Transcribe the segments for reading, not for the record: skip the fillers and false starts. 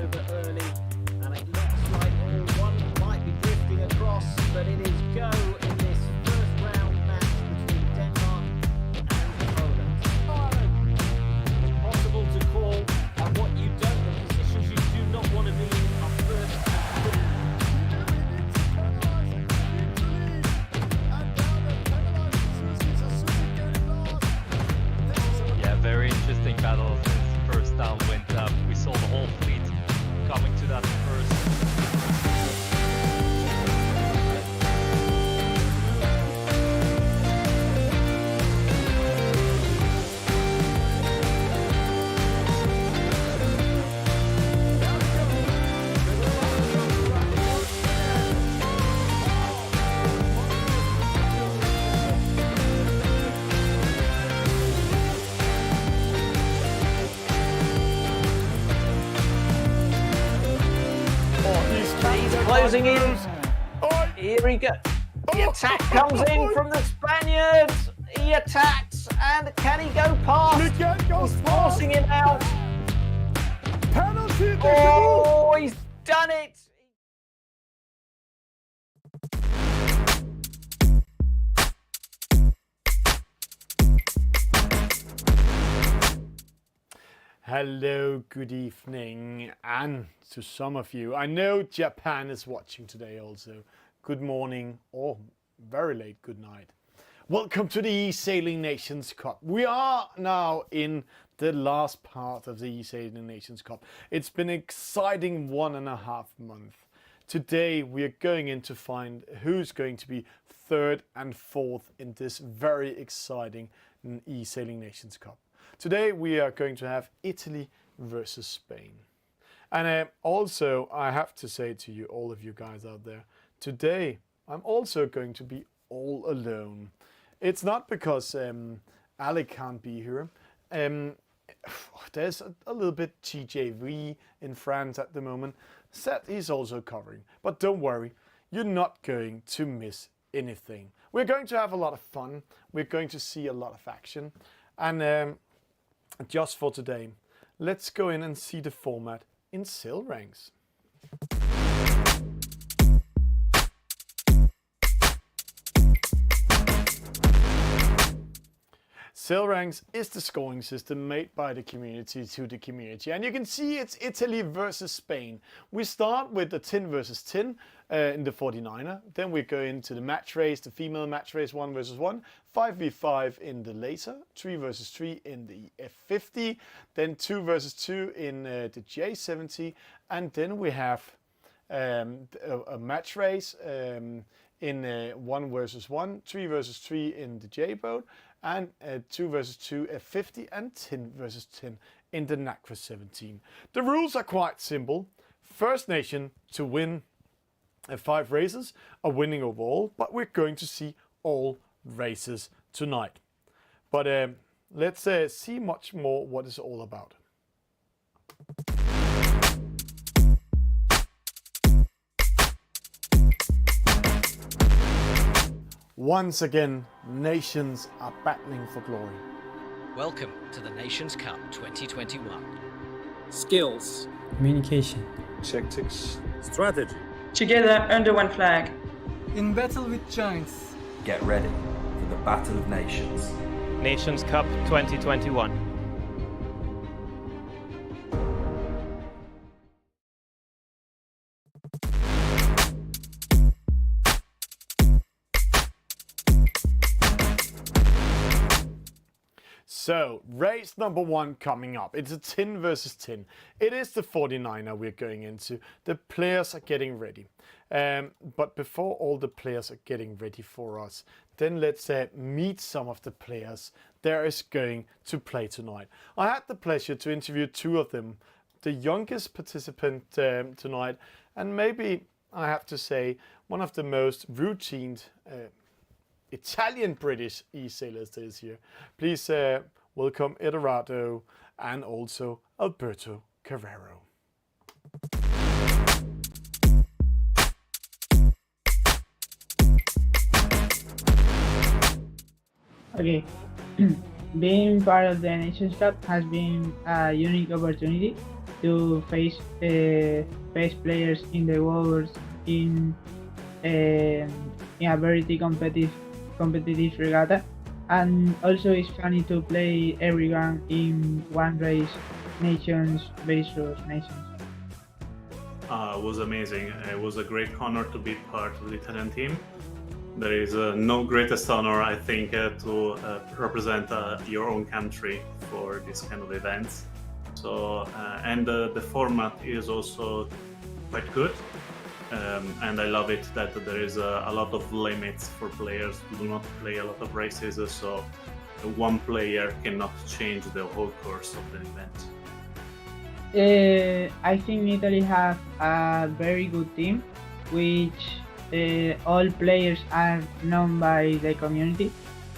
over early, and it looks like all one might be drifting across, but it is go in this first round match between Denmark and Poland. Impossible to call, and what you don't, the positions you do not want to be in are first and fifth. Very interesting battle since first down went up. We saw the whole fleet coming to that first. Closing in. Here he goes. The attack comes in from the Spaniards. He attacks, and can he go past? He's forcing him out. Penalty! Oh, he's done it. Hello, good evening, and to some of you, I know Japan is watching today also. Good morning, or very late good night. Welcome to the eSailing Nations Cup. We are now in the last part of the eSailing Nations Cup. It's been an exciting 1.5 months. Today we are going in to find who's going to be third and fourth in this very exciting eSailing Nations Cup. Today we are going to have Italy versus Spain. And also I have to say to you, all of you guys out there, today I'm also going to be all alone. It's not because Ali can't be here. There's a little bit TJV in France at the moment. Seth is also covering. But don't worry, you're not going to miss anything. We're going to have a lot of fun. We're going to see a lot of action. And just for today, let's go in and see the format in Sail Ranks. Sail Ranks is the scoring system made by the community to the community, and you can see it's Italy versus Spain. We start with the 10 versus 10 in the 49er, then we go into the match race, the female match race 1 versus 1, 5v5 in the laser, 3 versus 3 in the F50, then 2 versus 2 in the J70, and then we have a match race in 1 versus 1, 3 versus 3 in the J-boat, and 2 versus 2 F50 and 10 versus 10 in the NACRA 17. The rules are quite simple. First nation to win 5 races are winning overall, but we're going to see all races tonight. But let's see much more what it's all about. Once again, nations are battling for glory. Welcome to the Nations Cup 2021. Skills, communication, tactics, strategy. Together under one flag. In battle with giants. Get ready for the Battle of Nations. Nations Cup 2021. So, race number 1 coming up. It's a 10 versus 10. It is the 49er we're going into. The players are getting ready. But before all the players are getting ready for us, then let's meet some of the players that is going to play tonight. I had the pleasure to interview 2 of them. The youngest participant tonight, and maybe I have to say one of the most routine Italian-British e-sailors that is here. Please welcome Edoardo and also Alberto Carrero. Okay, being part of the Nations Cup has been a unique opportunity to face best players in the world in a very competitive regatta, and also it's funny to play everyone in one race, nations versus nations. It was amazing. It was a great honor to be part of the Italian team. There is no greatest honor, I think, to represent your own country for this kind of events. So, and the format is also quite good. And I love it that there is a lot of limits for players who do not play a lot of races, so one player cannot change the whole course of the event. I think Italy have a very good team, which all players are known by the community,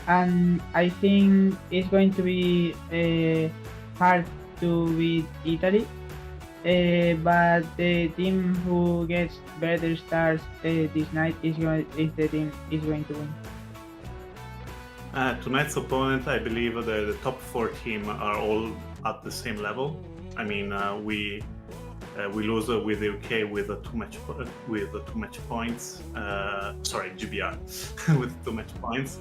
and I think it's going to be hard to beat Italy. But the team who gets better stars this night is the team is going to win. Tonight's opponent, I believe the top 4 team are all at the same level. I mean, we lose with the UK with too much points. Sorry, GBR with too much points.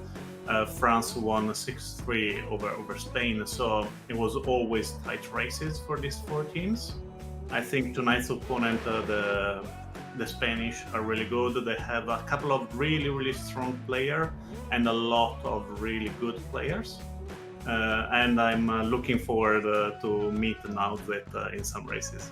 France won 6-3 over Spain, so it was always tight races for these 4 teams. I think tonight's opponent, the Spanish, are really good. They have a couple of really strong players and a lot of really good players. And I'm looking forward to meet them out in some races.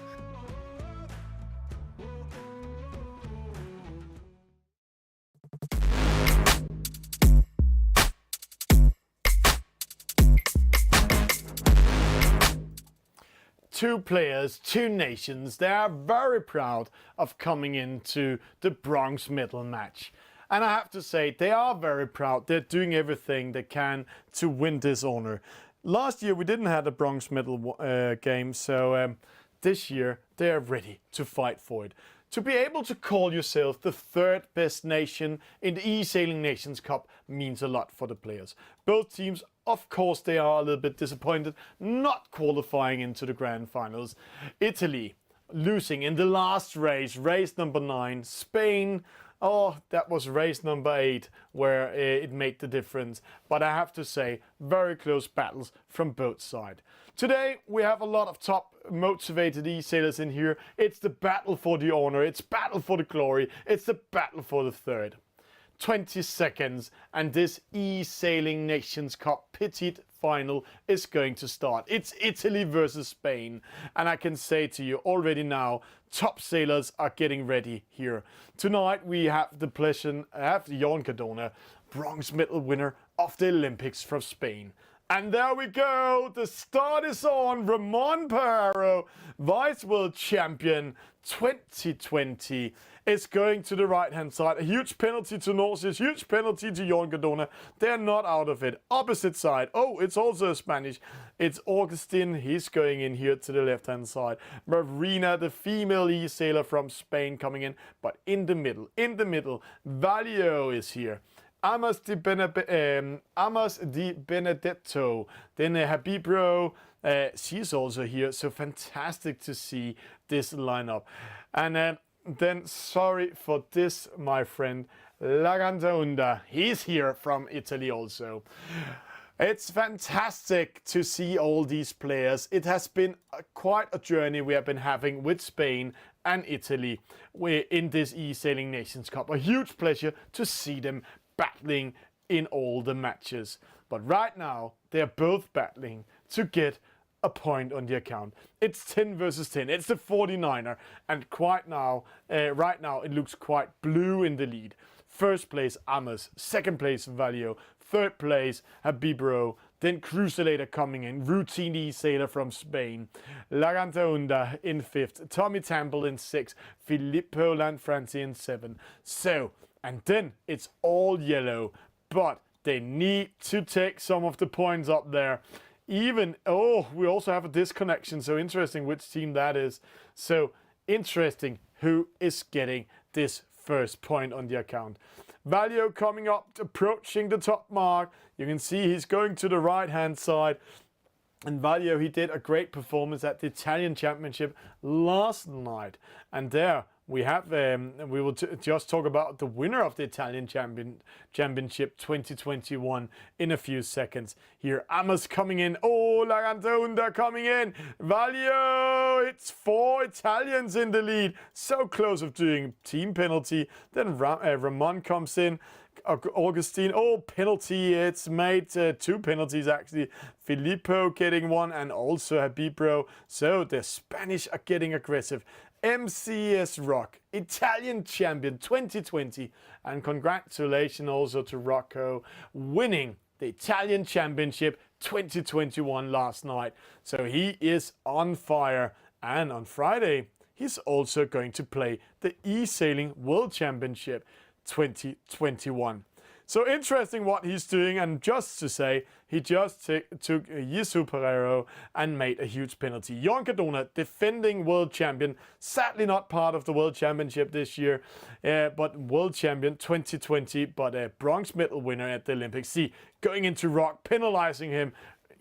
Two players, two nations, they are very proud of coming into the bronze medal match. And I have to say, they are very proud. They're doing everything they can to win this honor. Last year we didn't have a bronze medal game, so this year they are ready to fight for it. To be able to call yourself the 3rd best nation in the eSailing Nations Cup means a lot for the players. Both teams, of course, they are a little bit disappointed not qualifying into the grand finals. Italy losing in the last race, race number 9. Spain, oh, that was race number 8 where it made the difference. But I have to say, very close battles from both sides. Today we have a lot of top motivated e-sailors in here. It's the battle for the honor, it's battle for the glory, it's the battle for the 3rd. 20 seconds and this eSailing Nations Cup Petit final is going to start. It's Italy versus Spain, and I can say to you already now, top sailors are getting ready here. Tonight we have the pleasure to have Jon Cardona, bronze medal winner of the Olympics from Spain. And there we go, the start is on. Ramon Perro, Vice World Champion 2020, is going to the right-hand side. A huge penalty to Norsis, huge penalty to Jon Cardona. They're not out of it. Opposite side, oh, it's also Spanish. It's Augustin, he's going in here to the left-hand side. Marina, the female e-sailor from Spain, coming in. But in the middle, Valio is here. Amas Di Benedetto, then Habibro, she's also here, so fantastic to see this lineup. And then, sorry for this, my friend, Lagantaunda, he's here from Italy also. It's fantastic to see all these players. It has been quite a journey we have been having with Spain and Italy in this eSailing Nations Cup. A huge pleasure to see them battling in all the matches. But right now, they're both battling to get a point on the account. It's 10 versus 10. It's the 49er. And right now, it looks quite blue in the lead. First place, Amos. Second place, Valio. Third place, Habibro. Then Crucilator coming in. Routine e-sailor from Spain. Lagantaunda in 5th. Tommy Temple in 6th. Filippo Lanfranci in 7th. So, and then it's all yellow. But they need to take some of the points up there. Even, oh, we also have a disconnection. So interesting which team that is. So interesting who is getting this first point on the account. Valio coming up, approaching the top mark. You can see he's going to the right hand side. And Valio, he did a great performance at the Italian Championship last night. And there we have, we will just talk about the winner of the Italian Championship 2021 in a few seconds. Here, Amos coming in. Oh, Lagandunda coming in. Valio, it's 4 Italians in the lead. So close of doing team penalty. Then Ramon comes in. Augustine, oh, penalty, it's made 2 penalties actually. Filippo getting 1 and also Habibro. So the Spanish are getting aggressive. MCS Rock, Italian champion 2020. And congratulations also to Rocco winning the Italian Championship 2021 last night. So he is on fire. And on Friday, he's also going to play the eSailing World Championship 2021. So interesting what he's doing, and just to say, he just took Yisu Pereiro and made a huge penalty. Jon Cardona, defending world champion, sadly not part of the World Championship this year, but world champion 2020, but a bronze medal winner at the Olympics. See, going into Rock, penalizing him,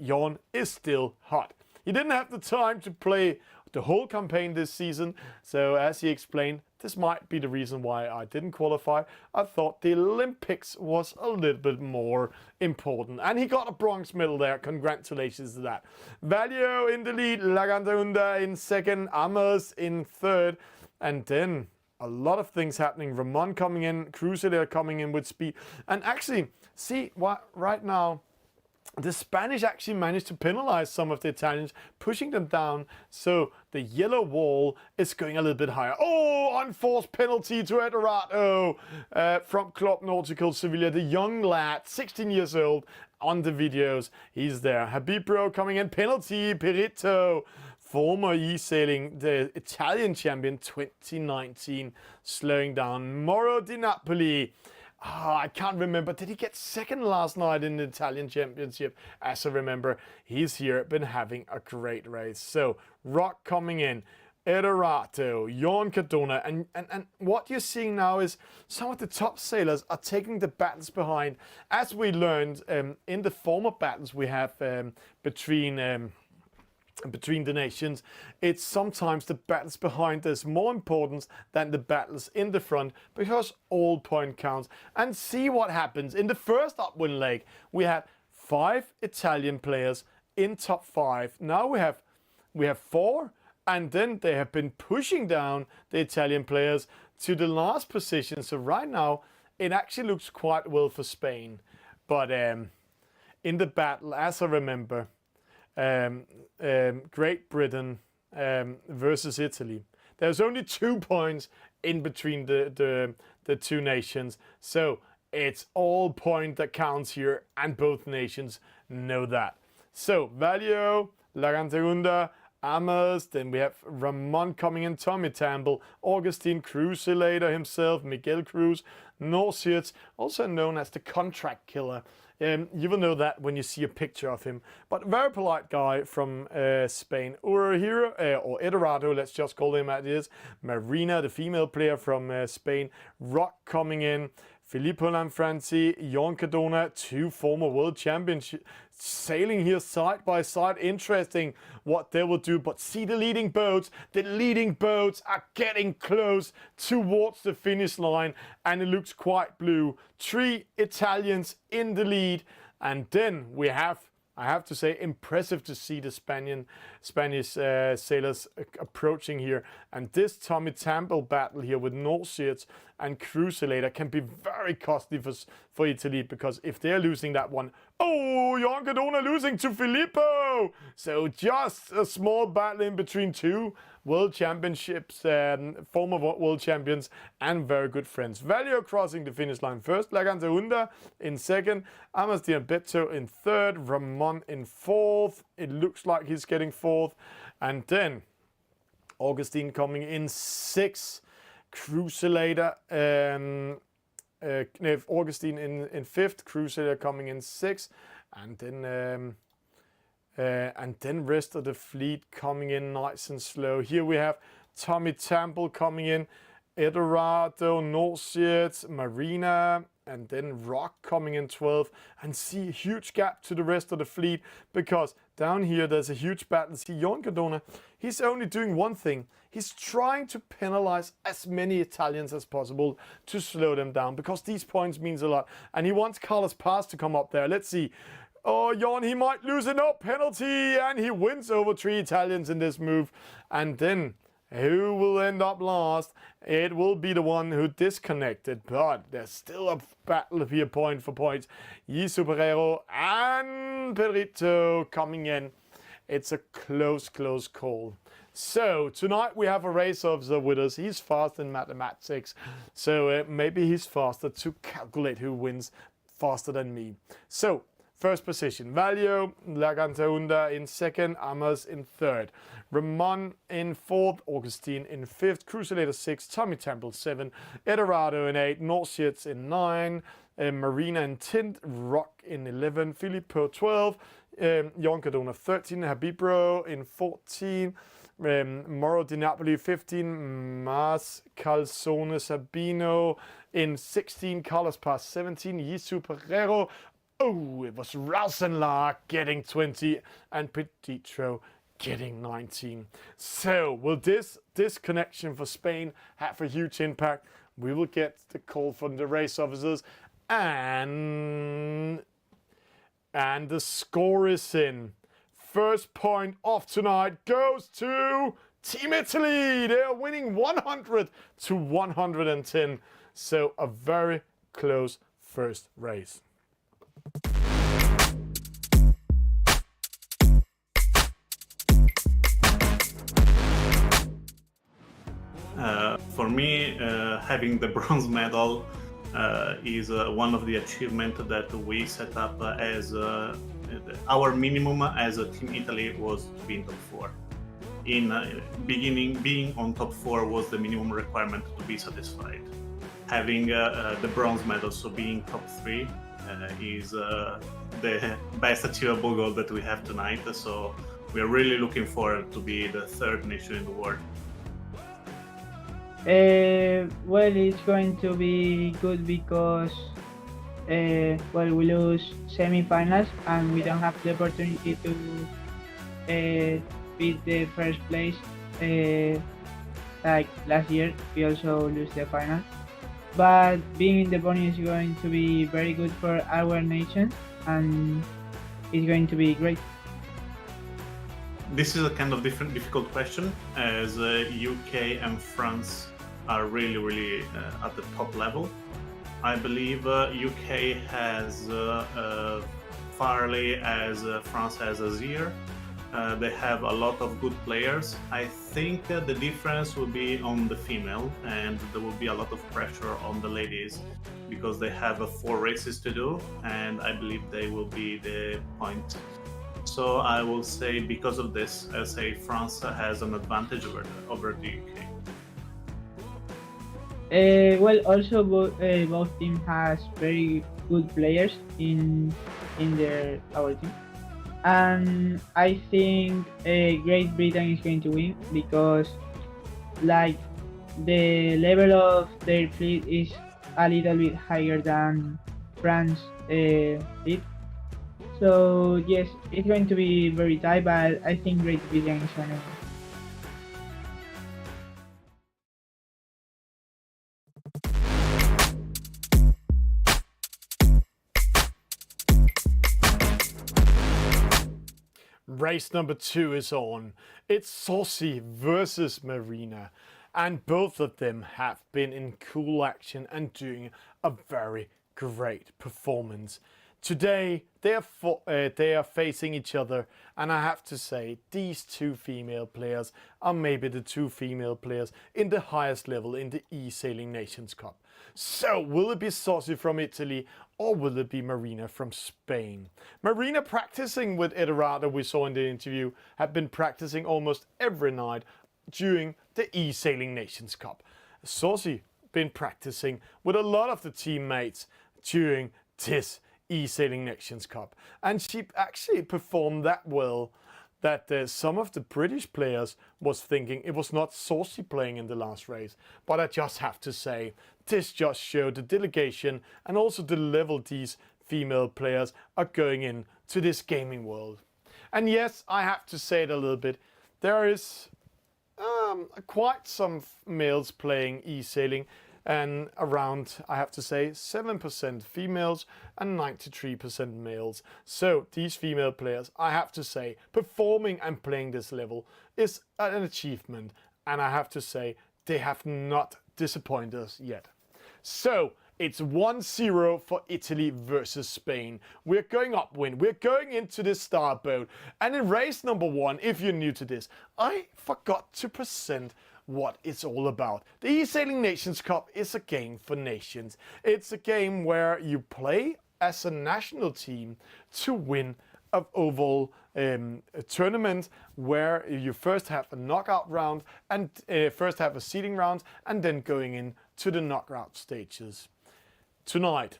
Jon is still hot. He didn't have the time to play the whole campaign this season, so as he explained, this might be the reason why I didn't qualify. I thought the Olympics was a little bit more important. And he got a bronze medal there. Congratulations to that. Valio in the lead. Lagandunda in second. Amos in third. And then a lot of things happening. Ramon coming in. Crusader coming in with speed. And actually, see what right now, the Spanish actually managed to penalize some of the Italians, pushing them down. So the yellow wall is going a little bit higher. Oh, unforced penalty to Edorato from Club Nautical Sevilla. The young lad, 16 years old, on the videos. He's there. Habibro coming in. Penalty. Perito, former eSailing, the Italian champion 2019, slowing down. Moro Di Napoli. I can't remember. Did he get second last night in the Italian Championship? As I remember, he's here, been having a great race. So, Rock coming in, Edorato, Jon Cardona, and what you're seeing now is some of the top sailors are taking the battles behind. As we learned in the former battles we have between the nations, it's sometimes the battles behind there's more importance than the battles in the front, because all point counts. And see what happens. In the first upwind leg, we had 5 Italian players in top 5. Now we have 4, and then they have been pushing down the Italian players to the last position. So right now, it actually looks quite well for Spain. But in the battle, as I remember, Great Britain versus Italy, there's only 2 points in between the 2 nations, so it's all point that counts here, and both nations know that. So Valio, Lagandunda, Amos, then we have Ramon coming in, Tommy Tamble, Augustine Crucilator himself, Miguel Cruz, Norsiets, also known as the contract killer. You will know that when you see a picture of him. But very polite guy from Spain. Urahiro, or Edorato, let's just call him as it is. Marina, the female player from Spain. Rock coming in. Filippo Lanfranci, Jon Cardona, 2 former world champions sailing here side by side. Interesting what they will do. But see the leading boats. The leading boats are getting close towards the finish line, and it looks quite blue. 3 Italians in the lead, and then we have, I have to say, impressive to see the Spanish sailors approaching here. And this Tommy Tamble battle here with Norsiets and Crucilator can be very costly for Italy, because if they're losing that one, oh, Jon Cardona losing to Filippo! So just a small battle in between 2 world championships, former world champions, and very good friends. Valio crossing the finish line first, Lagandunda in second, Amos Di Alberto in third, Ramon in fourth. It looks like he's getting fourth. And then Augustine coming in 6th, Crucilator, Augustine in 5th, Crusader coming in 6th, and then rest of the fleet coming in nice and slow. Here we have Tommy Tamble coming in, Edorato, Norsiets, Marina, and then Rock coming in 12th, and see a huge gap to the rest of the fleet, because down here there's a huge battle. See Jon Cardona, he's only doing one thing. He's trying to penalize as many Italians as possible to slow them down, because these points means a lot, and he wants Carlos Paz to come up there. Let's see. Oh, Jon, he might lose a no penalty, and he wins over 3 Italians in this move. And then who will end up last? It will be the one who disconnected, but there's still a battle here point for point. Superhero and Petit coming in. It's a close call. So tonight we have a race officer with us. He's fast in mathematics, so maybe he's faster to calculate who wins faster than me. So first position, Valio, Lagantaunda in second, Amos in third, Ramon in fourth, Augustine in fifth, Crucilator 6, Tommy Temple 7, Edorado in 8, Norschietz in 9, Marina in 10, Rock in 11, Filippo 12, Jon Cardona 13, Habibro in 14, Moro Di Napoli 15, Mas Calzone Sabino in 16, Carlos Paz 17, Yisu Pereiro. Oh, it was Rausenlar getting 20 and Petitro getting 19. So will this disconnection for Spain have a huge impact? We will get the call from the race officers, and the score is in. First point of tonight goes to Team Italy. They are winning 100 to 110. So a very close first race. For me, having the bronze medal is one of the achievements that we set up as our minimum as a Team Italy was to be in top 4. In beginning, being on top 4 was the minimum requirement to be satisfied. Having the bronze medal, so being top 3, is the best achievable goal that we have tonight. So we are really looking forward to be the 3rd nation in the world. Well, it's going to be good because well, we lose semi-finals and we don't have the opportunity to beat the first place. Like last year, we also lose the final. But being in the podium is going to be very good for our nation, and it's going to be great. This is a kind of difficult question, as UK and France are really at the top level. I believe UK has Farley as France has Azir. They have a lot of good players. I think the difference will be on the female, and there will be a lot of pressure on the ladies because they have 4 races to do, and I believe they will be the point. So I will say, because of this, I say France has an advantage over the UK. Well, also both teams has very good players in our team, and I think Great Britain is going to win because, like, the level of their fleet is a little bit higher than France fleet. So yes, it's going to be very tight, but I think Great Britain is going to win. Race number 2 is on. It's Saucy versus Marina, and both of them have been in cool action and doing a very great performance. Today they are facing each other, and I have to say these 2 female players are maybe the 2 female players in the highest level in the eSailing Nations Cup. So will it be Saucy from Italy, or will it be Marina from Spain? Marina, practicing with Edorado, we saw in the interview, have been practicing almost every night during the eSailing Nations Cup. Saucy been practicing with a lot of the teammates during this eSailing Nations Cup, and she actually performed that well that some of the British players was thinking it was not Saucy playing in the last race. But I just have to say, this just showed the delegation and also the level these female players are going in to this gaming world. And yes, I have to say it a little bit. There is quite some males playing eSailing, and around, I have to say, 7% females and 93% males. So these female players, I have to say, performing and playing this level is an achievement. And I have to say, they have not disappointed us yet. So it's 1-0 for Italy versus Spain. We're going upwind. We're going into this starboat. And in race number 1, if you're new to this, I forgot to present what it's all about. The eSailing Nations Cup is a game for nations. It's a game where you play as a national team to win an overall tournament, where you first have a knockout round and first have a seeding round, and then going in to the knockout stages. Tonight,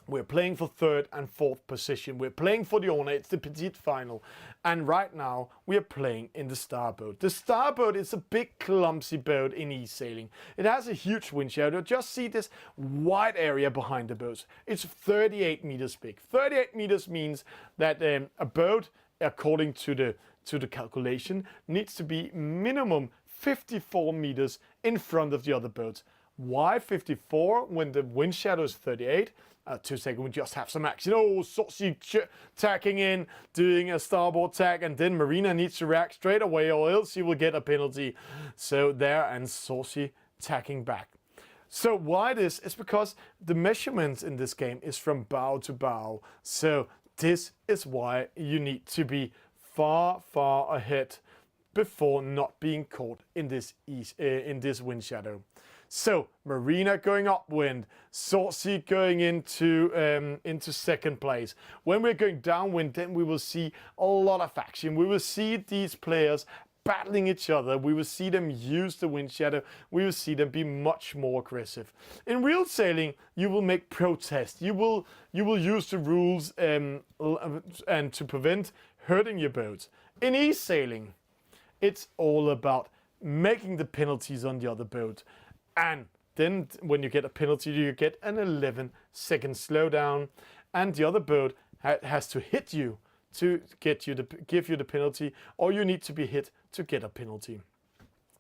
we're playing for 3rd and 4th position. We're playing for the honor. It's the Petit final. And right now, we are playing in the starboat. The starboat is a big, clumsy boat in eSailing. It has a huge wind shadow. Just see this wide area behind the boat. It's 38 meters big. 38 meters means that a boat, according to the calculation, needs to be minimum 54 meters in front of the other boats. Why 54 when the wind shadow is 38? 2 seconds, we just have some action. Oh, Saucy tacking in, doing a starboard tack, and then Marina needs to react straight away or else she will get a penalty. So there, and Saucy tacking back. So why this? It's because the measurements in this game is from bow to bow. So this is why you need to be far, far ahead before not being caught in this wind shadow. So Marina going upwind, Saucy going into 2nd place. When we're going downwind, then we will see a lot of action. We will see these players battling each other. We will see them use the wind shadow. We will see them be much more aggressive. In real sailing, you will make protests. You will use the rules and to prevent hurting your boats. In eSailing, it's all about making the penalties on the other boat. And then when you get a penalty, you get an 11-second slowdown, and the other boat has to hit you to give you the penalty, or you need to be hit to get a penalty.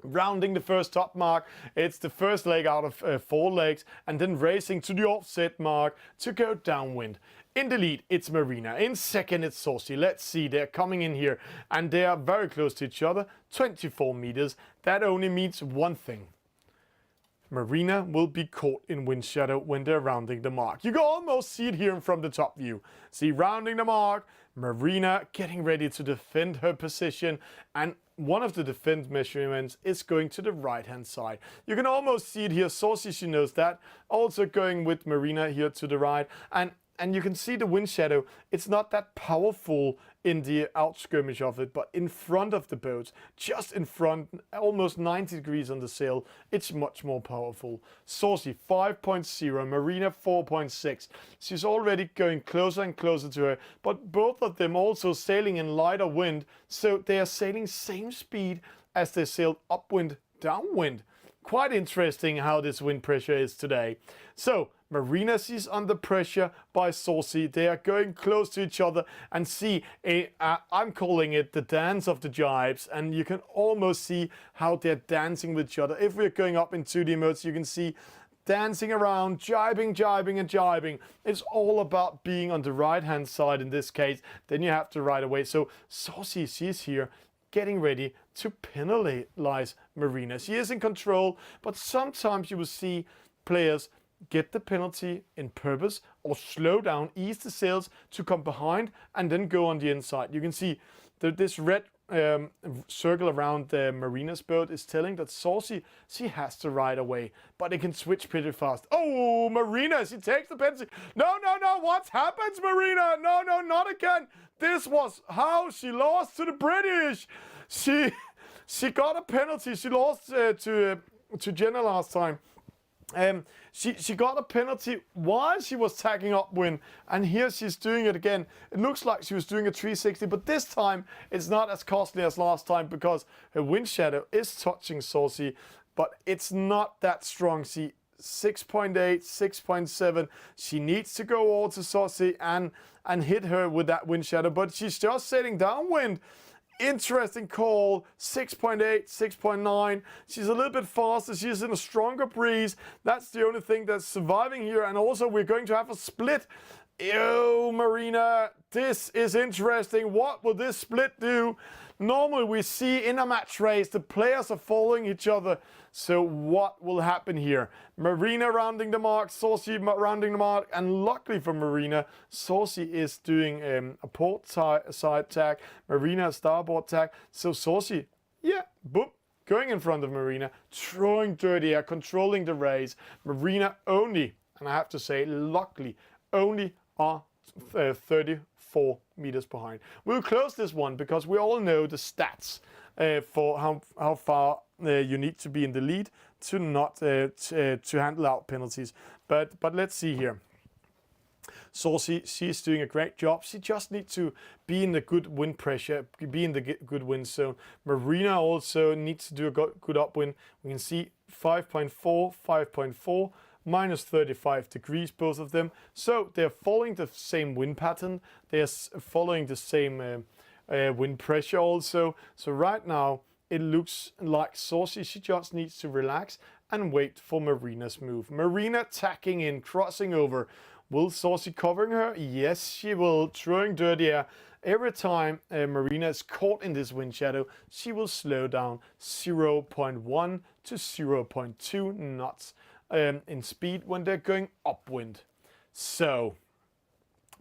Rounding the first top mark, it's the first leg out of 4 legs, and then racing to the offset mark to go downwind. In the lead, it's Marina. In 2nd, it's Saucy. Let's see, they're coming in here, and they are very close to each other, 24 meters. That only means one thing. Marina will be caught in wind shadow when they're rounding the mark. You can almost see it here from the top view. See, rounding the mark, Marina getting ready to defend her position, and one of the defense measurements is going to the right-hand side. You can almost see it here. Saucy, she knows that. Also going with Marina here to the right, and you can see the wind shadow. It's not that powerful in the outskirmish of it, but in front of the boat, just in front, almost 90 degrees on the sail, it's much more powerful. Saucy 5.0, Marina 4.6. She's already going closer and closer to her, but both of them also sailing in lighter wind, so they are sailing same speed as they sailed upwind, downwind. Quite interesting how this wind pressure is today. So Marina is under pressure by Saucy. They are going close to each other, and see, I'm calling it the dance of the jibes, and you can almost see how they're dancing with each other. If we're going up in 2D modes, you can see dancing around, jibing, jibing, and jibing. It's all about being on the right-hand side in this case. Then you have to ride away. So Saucy, she's here, getting ready to penalize Marina. She is in control, but sometimes you will see players get the penalty in purpose or slow down, ease the sails to come behind and then go on the inside. You can see that this red circle around the Marina's boat is telling that Saucy, she has to ride away, but it can switch pretty fast. Oh, Marina, she takes the penalty. No, no, no, what happens, Marina? No, no, not again. This was how she lost to the British. She got a penalty. She lost to Jenna last time. She got a penalty while she was tacking upwind, and here she's doing it again. It looks like she was doing a 360, but this time it's not as costly as last time because her wind shadow is touching Saucy, but it's not that strong. See, 6.8, 6.7. She needs to go all to Saucy and hit her with that wind shadow, but she's just sailing downwind. Interesting call, 6.8, 6.9. She's a little bit faster. She's in a stronger breeze. That's the only thing that's surviving here. And also we're going to have a split. Ew, Marina, this is interesting. What will this split do? Normally we see in a match race, the players are following each other. So what will happen here? Marina rounding the mark, Saucy rounding the mark, and luckily for Marina, Saucy is doing a port side tack, Marina a starboard tack. So Saucy, yeah, boop, going in front of Marina, throwing dirty air, controlling the race. Marina only, and I have to say, luckily, only are 34 meters behind. We'll close this one because we all know the stats for how far you need to be in the lead to not to handle out penalties. But let's see here. Saucy, she's doing a great job. She just needs to be in the good wind pressure, be in the good wind zone. Marina also needs to do a good upwind. We can see 5.4, 5.4. minus 35 degrees, both of them. So they're following the same wind pattern. They're following the same wind pressure also. So right now, it looks like Saucy, she just needs to relax and wait for Marina's move. Marina tacking in, crossing over. Will Saucy covering her? Yes, she will. Throwing dirty air. Every time Marina is caught in this wind shadow, she will slow down 0.1 to 0.2 knots. In speed when they're going upwind. So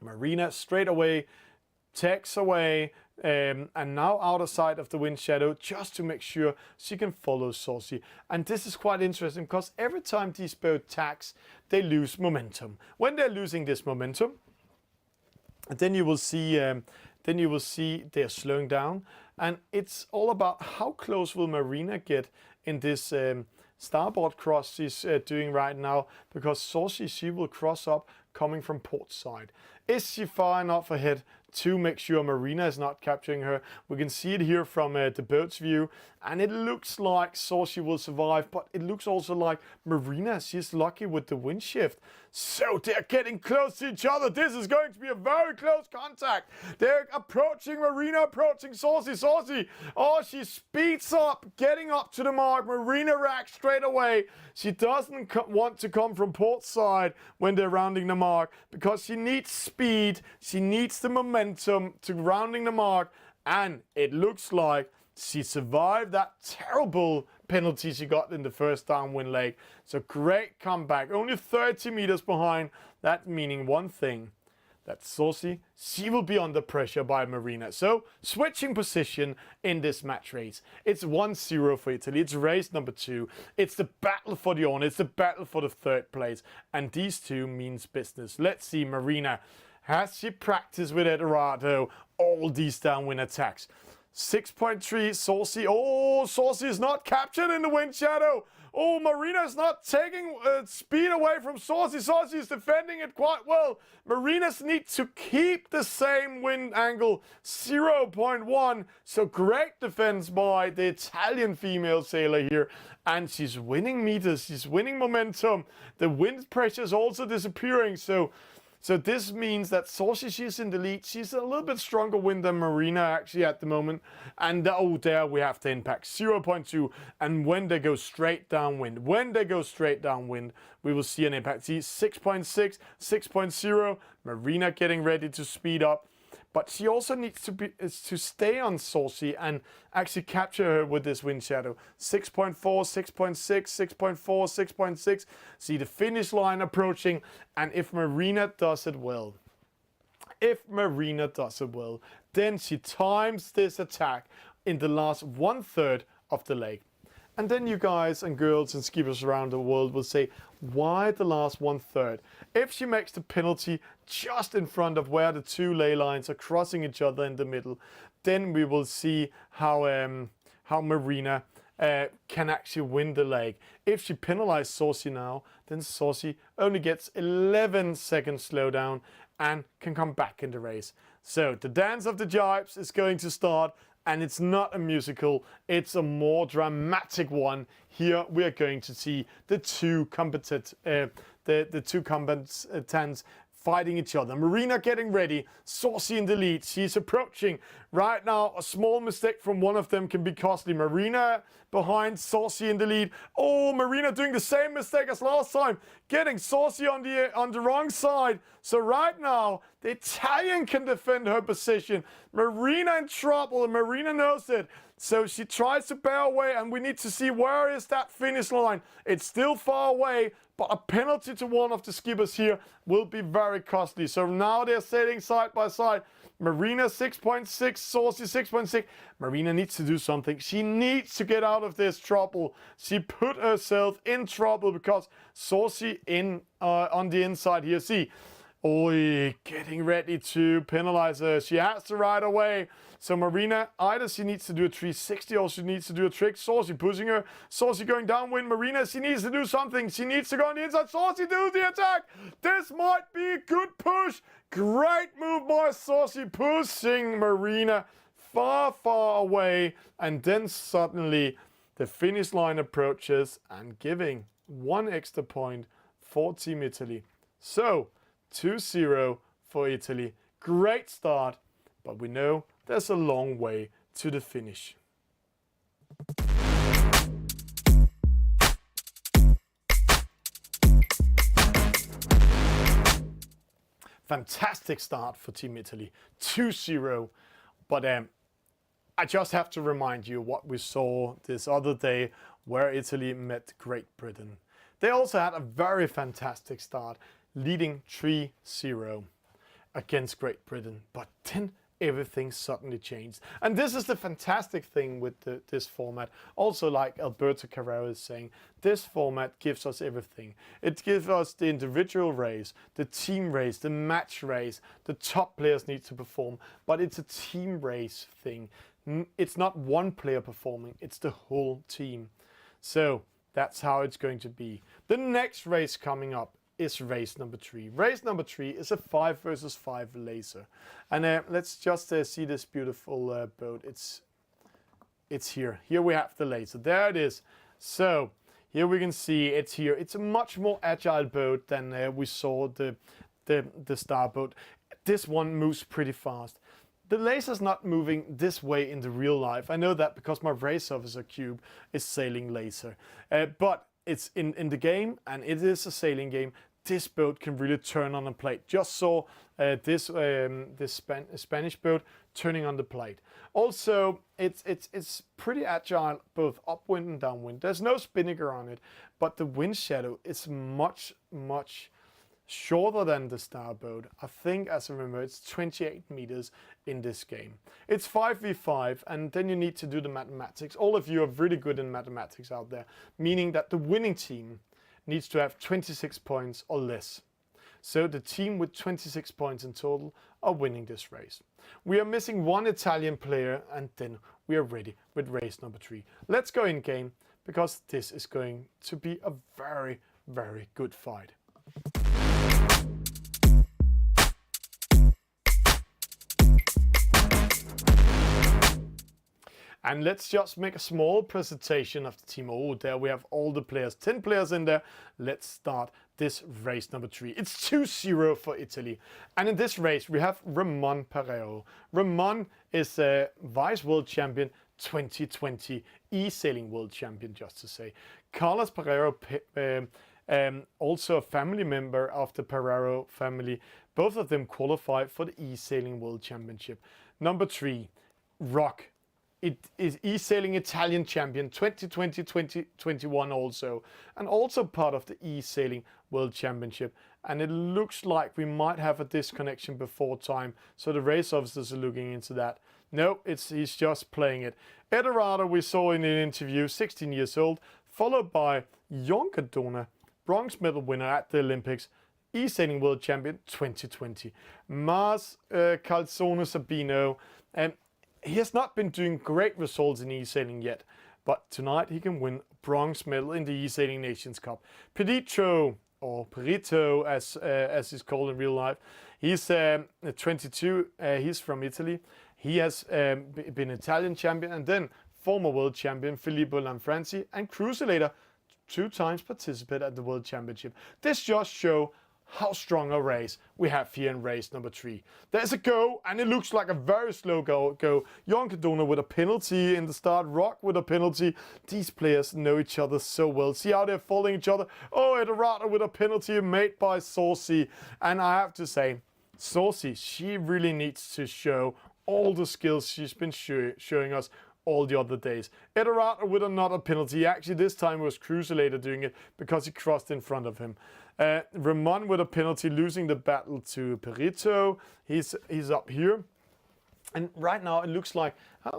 Marina straight away takes away and now out of sight of the wind shadow just to make sure she can follow Saucy. And this is quite interesting because every time these boat tacks, they lose momentum. When they're losing this momentum, then you will see they're slowing down, and it's all about how close will Marina get in this starboard cross she's doing right now, because Saucy, she will cross up coming from port side. Is she far enough ahead to make sure Marina is not capturing her? We can see it here from the boat's view, and it looks like Saucy will survive, but it looks also like Marina, she's lucky with the wind shift. So they're getting close to each other. This is going to be a very close contact. They're approaching Marina, approaching Saucy. Saucy, oh, she speeds up, getting up to the mark. Marina racks straight away. She doesn't want to come from port side when they're rounding the mark because she needs speed. She needs the momentum to rounding the mark, and it looks like she survived that terrible penalty she got in the first downwind leg. So great comeback. Only 30 meters behind. That meaning one thing, that Saucy, she will be under pressure by Marina. So switching position in this match race. It's 1-0 for Italy. It's race number 2. It's the battle for the honor. It's the battle for the third place. And these two means business. Let's see Marina. Has she practiced with Eldorado all these downwind attacks? 6.3, Saucy. Oh, Saucy is not captured in the wind shadow. Oh, Marina is not taking speed away from Saucy. Saucy is defending it quite well. Marinas need to keep the same wind angle, 0.1. So great defense by the Italian female sailor here. And she's winning meters. She's winning momentum. The wind pressure is also disappearing. So this means that Saucy, she's in the lead. She's a little bit stronger wind than Marina actually at the moment. And oh, there we have the impact, 0.2. And when they go straight downwind, we will see an impact. See, 6.6, 6.0, Marina getting ready to speed up. But she also needs to stay on Saucy and actually capture her with this wind shadow. 6.4, 6.6, 6.4, 6.6. See the finish line approaching. And if Marina does it well, then she times this attack in the last 1/3 of the leg. And then you guys and girls and skippers around the world will say, why the last 1/3? If she makes the penalty just in front of where the two ley lines are crossing each other in the middle, then we will see how Marina can actually win the leg. If she penalizes Saucy now, then Saucy only gets 11 seconds slowdown and can come back in the race. So the dance of the jibes is going to start, and it's not a musical, it's a more dramatic one. Here we are going to see the two combatants fighting each other. Marina getting ready, Saucy in the lead, she's approaching. Right now, a small mistake from one of them can be costly. Marina behind, Saucy in the lead. Oh, Marina doing the same mistake as last time, getting Saucy on the wrong side. So right now, the Italian can defend her position. Marina in trouble, and Marina knows it. So she tries to bear away, and we need to see where is that finish line. It's still far away, but a penalty to one of the skippers here will be very costly. So now they're sailing side by side. Marina 6.6, Saucy 6.6. Marina needs to do something. She needs to get out of this trouble. She put herself in trouble because Saucy on the inside here. See, getting ready to penalize her. She has to ride away. So Marina, either she needs to do a 360 or she needs to do a trick. Saucy pushing her. Saucy going downwind. Marina, she needs to do something. She needs to go on the inside. Saucy do the attack. This might be a good push. Great move by Saucy, pushing Marina far, far away. And then suddenly the finish line approaches and giving one extra point for Team Italy. So 2-0 for Italy. Great start, but we know there's a long way to the finish. Fantastic start for Team Italy, 2-0. But I just have to remind you what we saw this other day where Italy met Great Britain. They also had a very fantastic start, leading 3-0 against Great Britain. But then everything suddenly changed. And this is the fantastic thing with this format. Also, like Alberto Carrero is saying, this format gives us everything. It gives us the individual race, the team race, the match race. The top players need to perform, but it's a team race thing. It's not one player performing, it's the whole team. So that's how it's going to be. The next race coming up is race number 3. Race number 3 is a 5 versus 5 laser. And let's just see this beautiful boat. It's here. Here we have the laser. There it is. So here we can see it's here. It's a much more agile boat than we saw the star boat. This one moves pretty fast. The laser's not moving this way in the real life. I know that because my race officer cube is sailing laser. But it's in the game, and it is a sailing game. This boat can really turn on a plate. Just saw this Spanish boat turning on the plate. Also, it's pretty agile, both upwind and downwind. There's no spinnaker on it, but the wind shadow is much shorter than the star boat. I think, as I remember, it's 28 meters in this game. It's 5v5, and then you need to do the mathematics. All of you are really good in mathematics out there, meaning that the winning team needs to have 26 points or less. So the team with 26 points in total are winning this race. We are missing one Italian player, and then we are ready with race number 3. Let's go in game, because this is going to be a very, very good fight. And let's just make a small presentation of the team. Oh, there we have all the players, 10 players in there. Let's start this race number 3. It's 2-0 for Italy. And in this race, we have Ramon Pereiro. Ramon is a Vice World Champion 2020, eSailing World Champion, just to say. Carlos Pereiro, also a family member of the Pereiro family. Both of them qualified for the eSailing World Championship. Number 3, Rock. It is eSailing Italian champion 2020-2021 also, and also part of the eSailing World Championship. And it looks like we might have a disconnection before time, so the race officers are looking into that. No, he's just playing it. Edorado we saw in an interview, 16 years old, followed by Jon Cardona, bronze medal winner at the Olympics, eSailing World Champion 2020. Mars Calzone Sabino, and he has not been doing great results in eSailing yet, but tonight he can win bronze medal in the eSailing Nations Cup. Petit, or Perito as he's called in real life, he's 22, he's from Italy. He has been Italian champion and then former world champion Filippo Lanfranci and Cruiselator 2 times participate at the World Championship. This just shows how strong a race we have here in race number 3. There's a go, and it looks like a very slow go. Jon Cardona with a penalty in the start, Rock with a penalty. These players know each other so well. See how they're following each other? Oh, Eldorado with a penalty made by Saucy. And I have to say, Saucy, she really needs to show all the skills she's been showing us all the other days. Eldorado with another penalty. Actually, this time it was Cruiselator doing it because he crossed in front of him. Ramon with a penalty, losing the battle to Petit. He's up here. And right now it looks like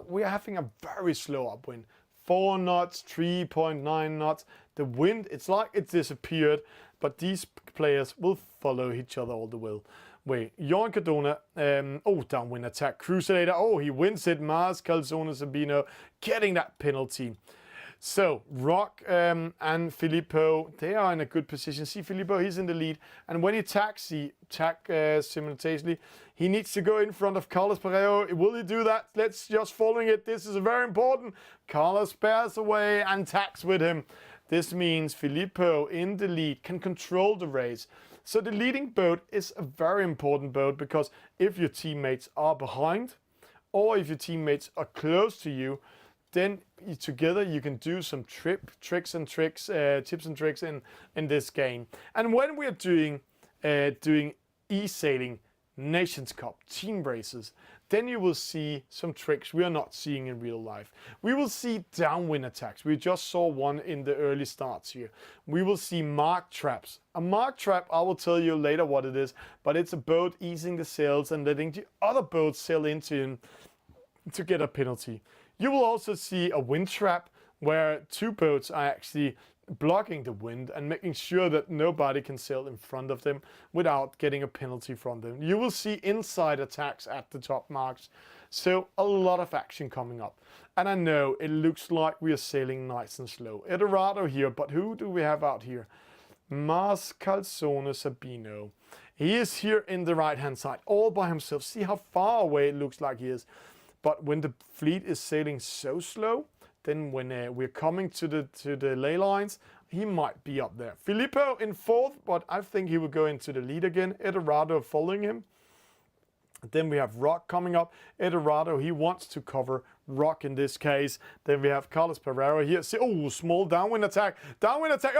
we are having a very slow upwind. 4 knots, 3.9 knots. The wind, it's like it disappeared, but these players will follow each other all the way. Jon Cardona, downwind attack. Cruiselator, he wins it. Mars, Calzone, Sabino getting that penalty. So, Rock and Filippo, they are in a good position. See, Filippo, he's in the lead. And when he attacks, simultaneously, he needs to go in front of Carlos Pereiro. Will he do that? Let's just following it. This is very important. Carlos bears away and attacks with him. This means Filippo in the lead can control the race. So the leading boat is a very important boat because if your teammates are behind or if your teammates are close to you, then together you can do some tips and tricks in this game. And when we are doing eSailing Nations Cup team races, then you will see some tricks we are not seeing in real life. We will see downwind attacks. We just saw one in the early starts here. We will see mark traps. A mark trap, I will tell you later what it is, but it's a boat easing the sails and letting the other boats sail into him to get a penalty. You will also see a wind trap where 2 boats are actually blocking the wind and making sure that nobody can sail in front of them without getting a penalty from them. You will see inside attacks at the top marks. So a lot of action coming up. And I know it looks like we are sailing nice and slow. Eldorado here, but who do we have out here? Mars, Calzone, Sabino. He is here in the right hand side all by himself. See how far away it looks like he is. But when the fleet is sailing so slow, then when we're coming to the ley lines, he might be up there. Filippo in 4th, but I think he will go into the lead again. Eldorado following him. Then we have Rock coming up. Eldorado, he wants to cover Rock in this case. Then we have Carlos Pereiro here. See, small downwind attack. Downwind attack.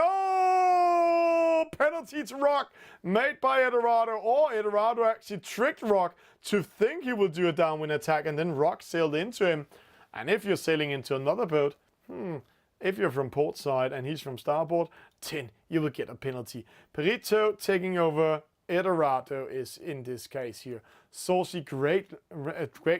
Penalty to Rock made by Eldorado. Or Eldorado actually tricked Rock to think he will do a downwind attack, and then Rock sailed into him. And if you're sailing into another boat, if you're from port side and he's from starboard, then you will get a penalty. Petit taking over. Eldorado is in this case here. Saucy, great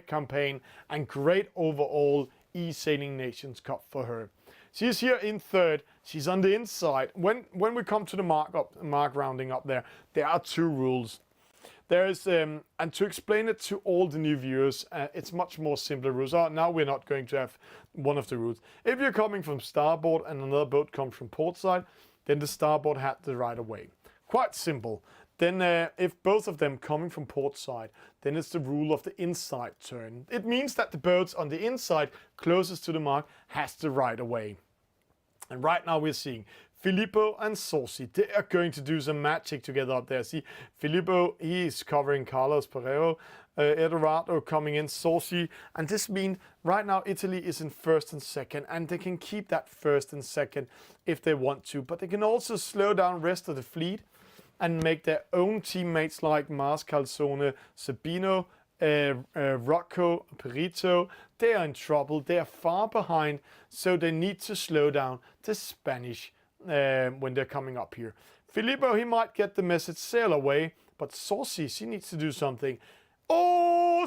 campaign and great overall eSailing Nations Cup for her. She's here in 3rd. She's on the inside. When we come to the mark rounding up there are 2 rules. There is, and to explain it to all the new viewers, it's much more simpler rules. Now we're not going to have one of the rules. If you're coming from starboard and another boat comes from port side, then the starboard had the right of way. Quite simple. Then if both of them coming from port side, then it's the rule of the inside turn. It means that the boats on the inside closest to the mark has the right of way. And right now we're seeing Filippo and Saucy. They are going to do some magic together up there. See, Filippo, he is covering Carlos Pereiro. Eldorado coming in, Saucy. And this means right now Italy is in 1st and 2nd. And they can keep that 1st and 2nd if they want to. But they can also slow down the rest of the fleet and make their own teammates like Mars, Calzone, Sabino, Rocco, Petit. They are in trouble. They are far behind. So they need to slow down the Spanish when they're coming up here. Filippo, he might get the message, sail away, but Saucy, she needs to do something.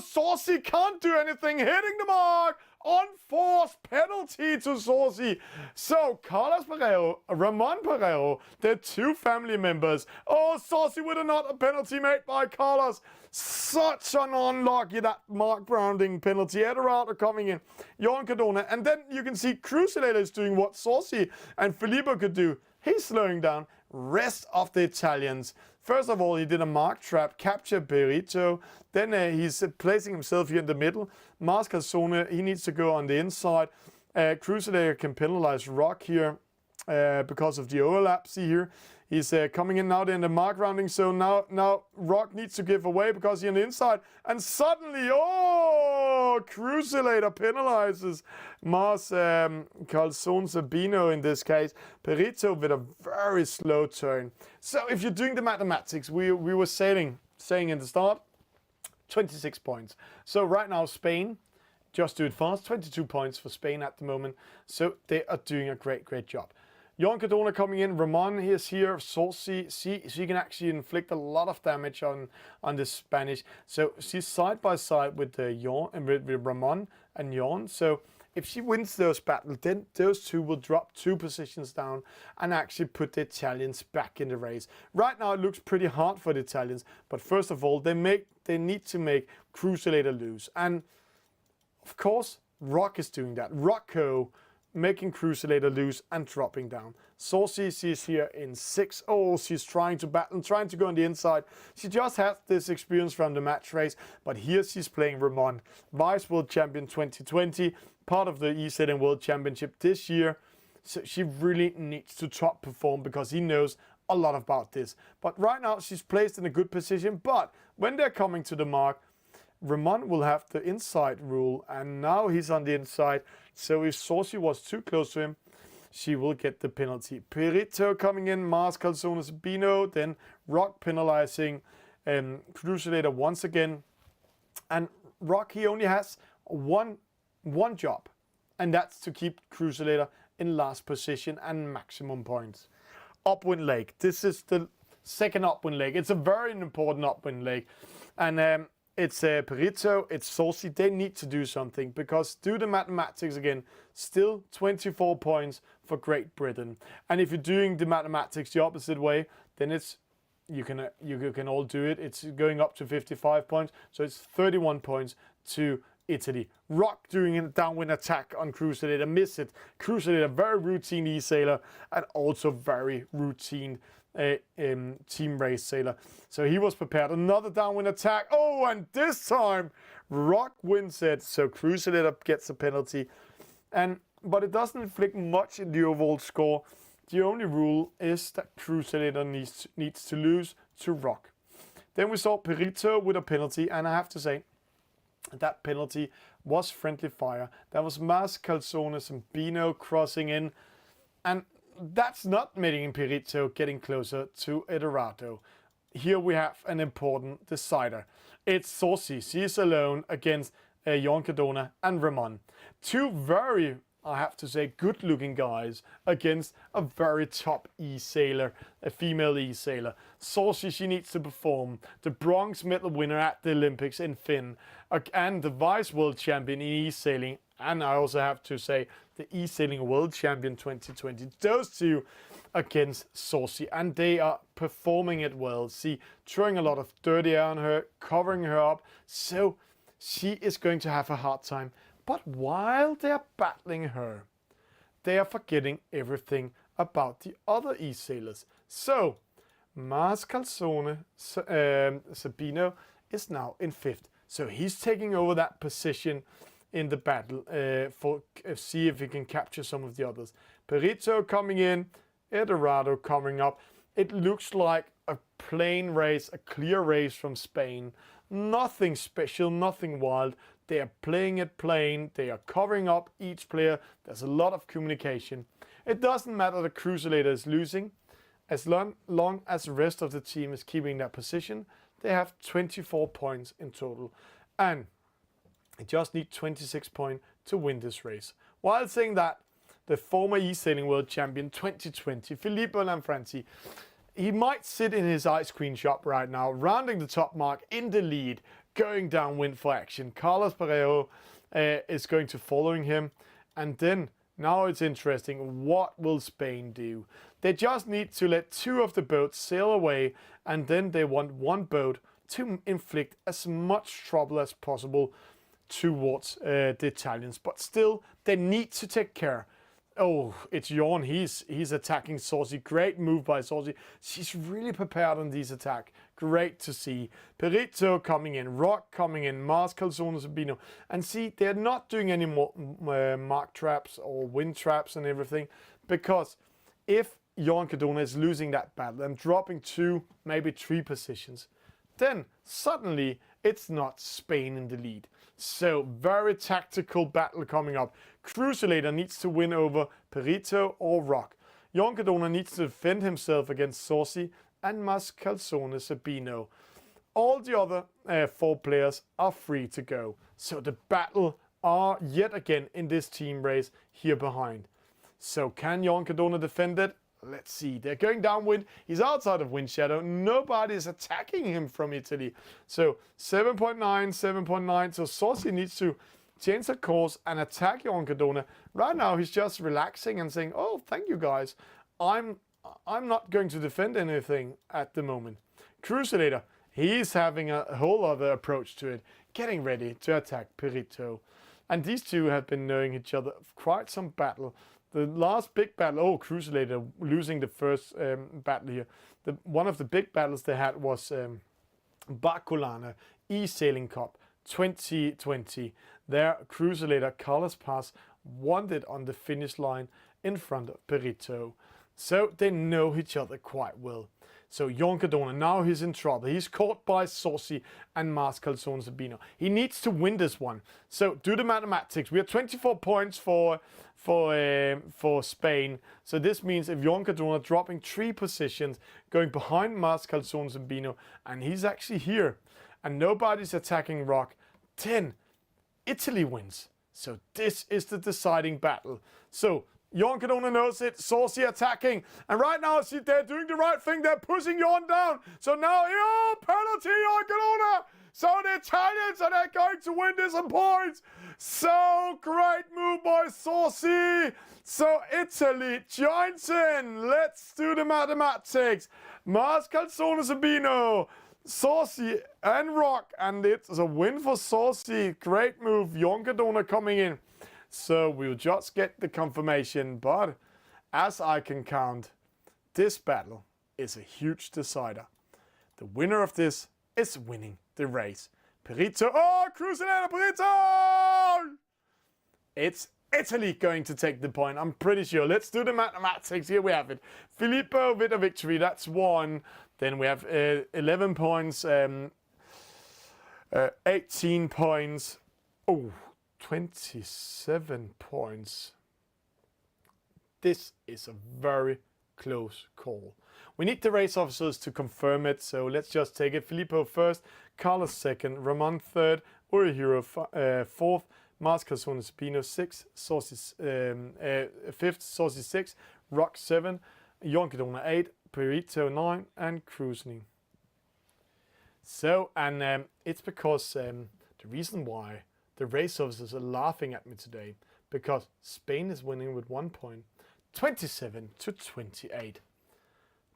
Saucy can't do anything, hitting the mark, unforced penalty to Saucy. So Carlos Pereiro, Ramon Pereiro, they're 2 family members. Saucy with another penalty made by Carlos. Such an unlucky that mark rounding penalty. Eldorado coming in, Jon Cardona, and then you can see Cruiselator is doing what Saucy and Filippo could do. He's slowing down. Rest of the Italians First of all, he did a mark trap, capture Petit. Then he's placing himself here in the middle. Mars Calzone, he needs to go on the inside. Crusader can penalize Rock here because of the overlap. See here, he's coming in now in the mark rounding zone. Now Rock needs to give away because he's on the inside. And suddenly, oh, Crusader penalizes Mars Calzone Sabino in this case. Petit with a very slow turn. So if you're doing the mathematics, we were saying in the start, 26 points. So right now Spain, just do it fast, 22 points for Spain at the moment. So they are doing a great job. Yonkadona coming in, Ramon is here, Saucy, she can actually inflict a lot of damage on the Spanish. So she's side by side with with Ramon and Yon. So if she wins those battles, then those two will drop 2 positions down and actually put the Italians back in the race. Right now it looks pretty hard for the Italians, but first of all, they need to make Crusader lose. And of course, Rock is doing that. Rocco making Crusader lose and dropping down. Saucy, she's here in 6. Oh, she's trying to battle, trying to go on the inside. She just has this experience from the match race, but here she's playing Ramon, Vice World Champion 2020, part of the eSailing World Championship this year. So she really needs to top perform because he knows a lot about this. But right now she's placed in a good position, but when they're coming to the mark, Ramon will have the inside rule, and now he's on the inside. So if Saucy was too close to him, she will get the penalty. Petit coming in, Mars Calzone Sabino, then Rock penalizing Crusader once again. And Rock, he only has one job, and that's to keep Crusader in last position and maximum points. Upwind leg. This is the second upwind leg. It's a very important upwind leg. And it's Petit, it's Saucy. They need to do something because do the mathematics again. Still 24 points for Great Britain. And if you're doing the mathematics the opposite way, then it's you can all do it. It's going up to 55 points. So it's 31 points to Italy. Rock doing a downwind attack on Crusader. Miss it. Crusader, very routine e-sailer and also very routine team race sailor. So he was prepared. Another downwind attack. Oh, and this time Rock wins it. So Crusader gets a penalty. But it doesn't inflict much in the overall score. The only rule is that Crusader needs to lose to Rock. Then we saw Petit with a penalty, and I have to say that penalty was friendly fire. That was Mars Calzone Sabino crossing in, and that's not making Petit getting closer to Eldorado. Here we have an important decider. It's Saucy. She's alone against Yonkadona and Ramon. Two very, I have to say, good-looking guys against a very top e-sailer, a female e-sailer. Saucy, she needs to perform. The bronze medal winner at the Olympics in Finn, and the vice world champion in e-sailing. And I also have to say, the eSailing World Champion 2020. Those two against Saucy, and they are performing it well. See, throwing a lot of dirty air on her, covering her up. So she is going to have a hard time. But while they are battling her, they are forgetting everything about the other e-sailors. So Mars Calzone Sabino is now in 5th. So he's taking over that position in the battle see if he can capture some of the others. Petit coming in, Eldorado coming up. It looks like a plain race, a clear race from Spain. Nothing special, nothing wild. They are playing it plain. They are covering up each player. There's a lot of communication. It doesn't matter the Crusader is losing. As long as the rest of the team is keeping their position, they have 24 points in total. And they just need 26 points to win this race. While saying that, the former eSailing World Champion 2020, Filippo Lanfranci, he might sit in his ice cream shop right now, rounding the top mark in the lead, going downwind for action. Carlos Parejo is going to following him. And then, now it's interesting, what will Spain do? They just need to let 2 of the boats sail away, and then they want 1 boat to inflict as much trouble as possible towards the Italians. But still, they need to take care. Oh, it's Jorn. He's attacking Saucy. Great move by Saucy. She's really prepared on these attacks. Great to see. Perito coming in. Rock coming in. Mars, Calzone, Sabino. And see, they're not doing any more mark traps or wind traps and everything. Because if Jorn Cadona is losing that battle and dropping 2, maybe 3 positions, then suddenly it's not Spain in the lead. So very tactical battle coming up. Crucilator needs to win over Perito or Rock. Jorn Cadona needs to defend himself against Saucy and Mas Calzone Sabino. All the other 4 players are free to go. So the battle are yet again in this team race here behind. So can Jorn Cadona defend it? Let's see. They're going downwind. He's outside of wind shadow. Nobody's attacking him from Italy. So 7.9, 7.9. So Saucy needs to change the course and attack Jorn Cadona. Right now he's just relaxing and saying, "Oh, thank you guys. I'm not going to defend anything at the moment." Crucilator, he's having a whole other approach to it, getting ready to attack Perito. And these two have been knowing each other quite some battle. The last big battle, oh, Crucilator losing the first battle here. One of the big battles they had was Barcolana eSailing Cup 2020. There, Crucilator Carlos Paz won it on the finish line in front of Perito. So they know each other quite well. So Jorn Cadona, now he's in trouble. He's caught by Saucy and Mars Calzone Sabino. He needs to win this one. So do the mathematics. We have 24 points for Spain. So this means if Jorn Cadona dropping 3 positions, going behind Mars Calzone Sabino, and he's actually here, and nobody's attacking Rock, then Italy wins. So this is the deciding battle. So Jorn Cadona knows it. Saucy attacking. And right now, see, they're doing the right thing. They're pushing Jorn down. So now, penalty, Jorn Cadona. So the Italians are they going to win this on points. So great move by Saucy. So Italy joins in. Let's do the mathematics. Mars Calzone Sabino, Saucy and Rock. And it's a win for Saucy. Great move. Jorn Cadona coming in. So we'll just get the confirmation, but as I can count, this battle is a huge decider. The winner of this is winning the race. Perito, oh, Crucilator Perito! It's Italy going to take the point, I'm pretty sure. Let's do the mathematics, here we have it. Filippo with a victory, that's 1. Then we have 11 points, 18 points, oh, 27 points. This is a very close call. We need the race officers to confirm it, so let's just take it. Filippo first, Carlos second, Ramon third, Urihiro fourth, Mars Calzone Sabino 6, Saucy 5th, Saucy 6, Rock 7, Jorn Cadona 8, Perito 9, and Cruising. So, and it's because the reason why the race officers are laughing at me today, because Spain is winning with 1 point, 27-28.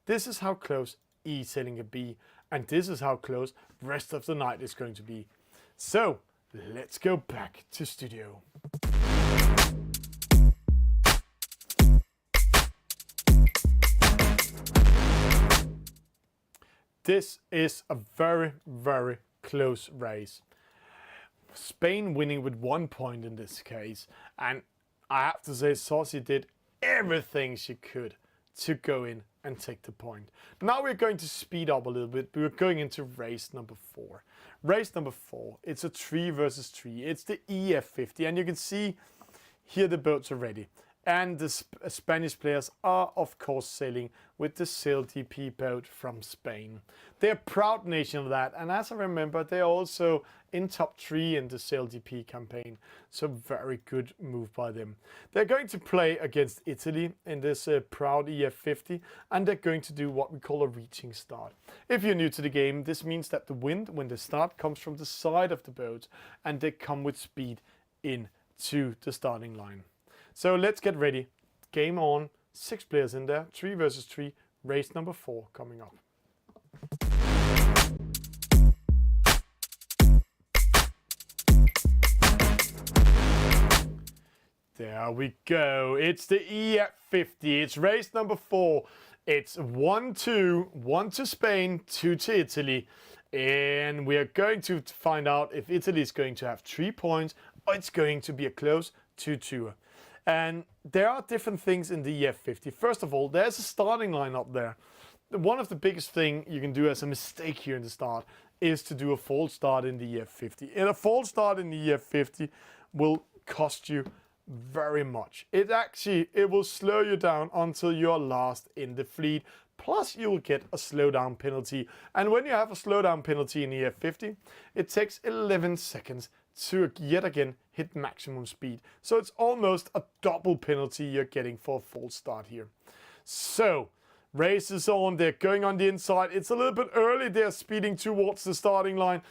This is how close eSailing can be, and this is how close the rest of the night is going to be. So, let's go back to studio. This is a very, very close race. Spain winning with 1 point in this case, and I have to say Saucy did everything she could to go in and take the point. Now we're going to speed up a little bit. We're going into race number 4. Race number 4, it's a 3 versus 3. It's the EF50, and you can see here the boats are ready. And the Spanish players are, of course, sailing with the SailDP boat from Spain. They're a proud nation of that, and as I remember, they're also in top 3 in the SailDP campaign. So very good move by them. They're going to play against Italy in this proud EF50, and they're going to do what we call a reaching start. If you're new to the game, this means that the wind, when they start, comes from the side of the boat, and they come with speed into the starting line. So let's get ready. Game on. 6 players in there. 3 versus 3. Race number 4 coming up. There we go. It's the EF50. It's race number 4. It's 1-2. 1 to Spain, 2 to Italy. And we are going to find out if Italy is going to have 3 points or it's going to be a close 2-2. And there are different things in the EF50. First of all, there's a starting line up there. One of the biggest thing you can do as a mistake here in the start is to do a false start in the EF50. And a false start in the EF50 will cost you very much. It will slow you down until you're last in the fleet. Plus you'll get a slowdown penalty. And when you have a slowdown penalty in EF50, it takes 11 seconds to yet again hit maximum speed. So it's almost a double penalty you're getting for a false start here. So race is on, they're going on the inside. It's a little bit early, they're speeding towards the starting line.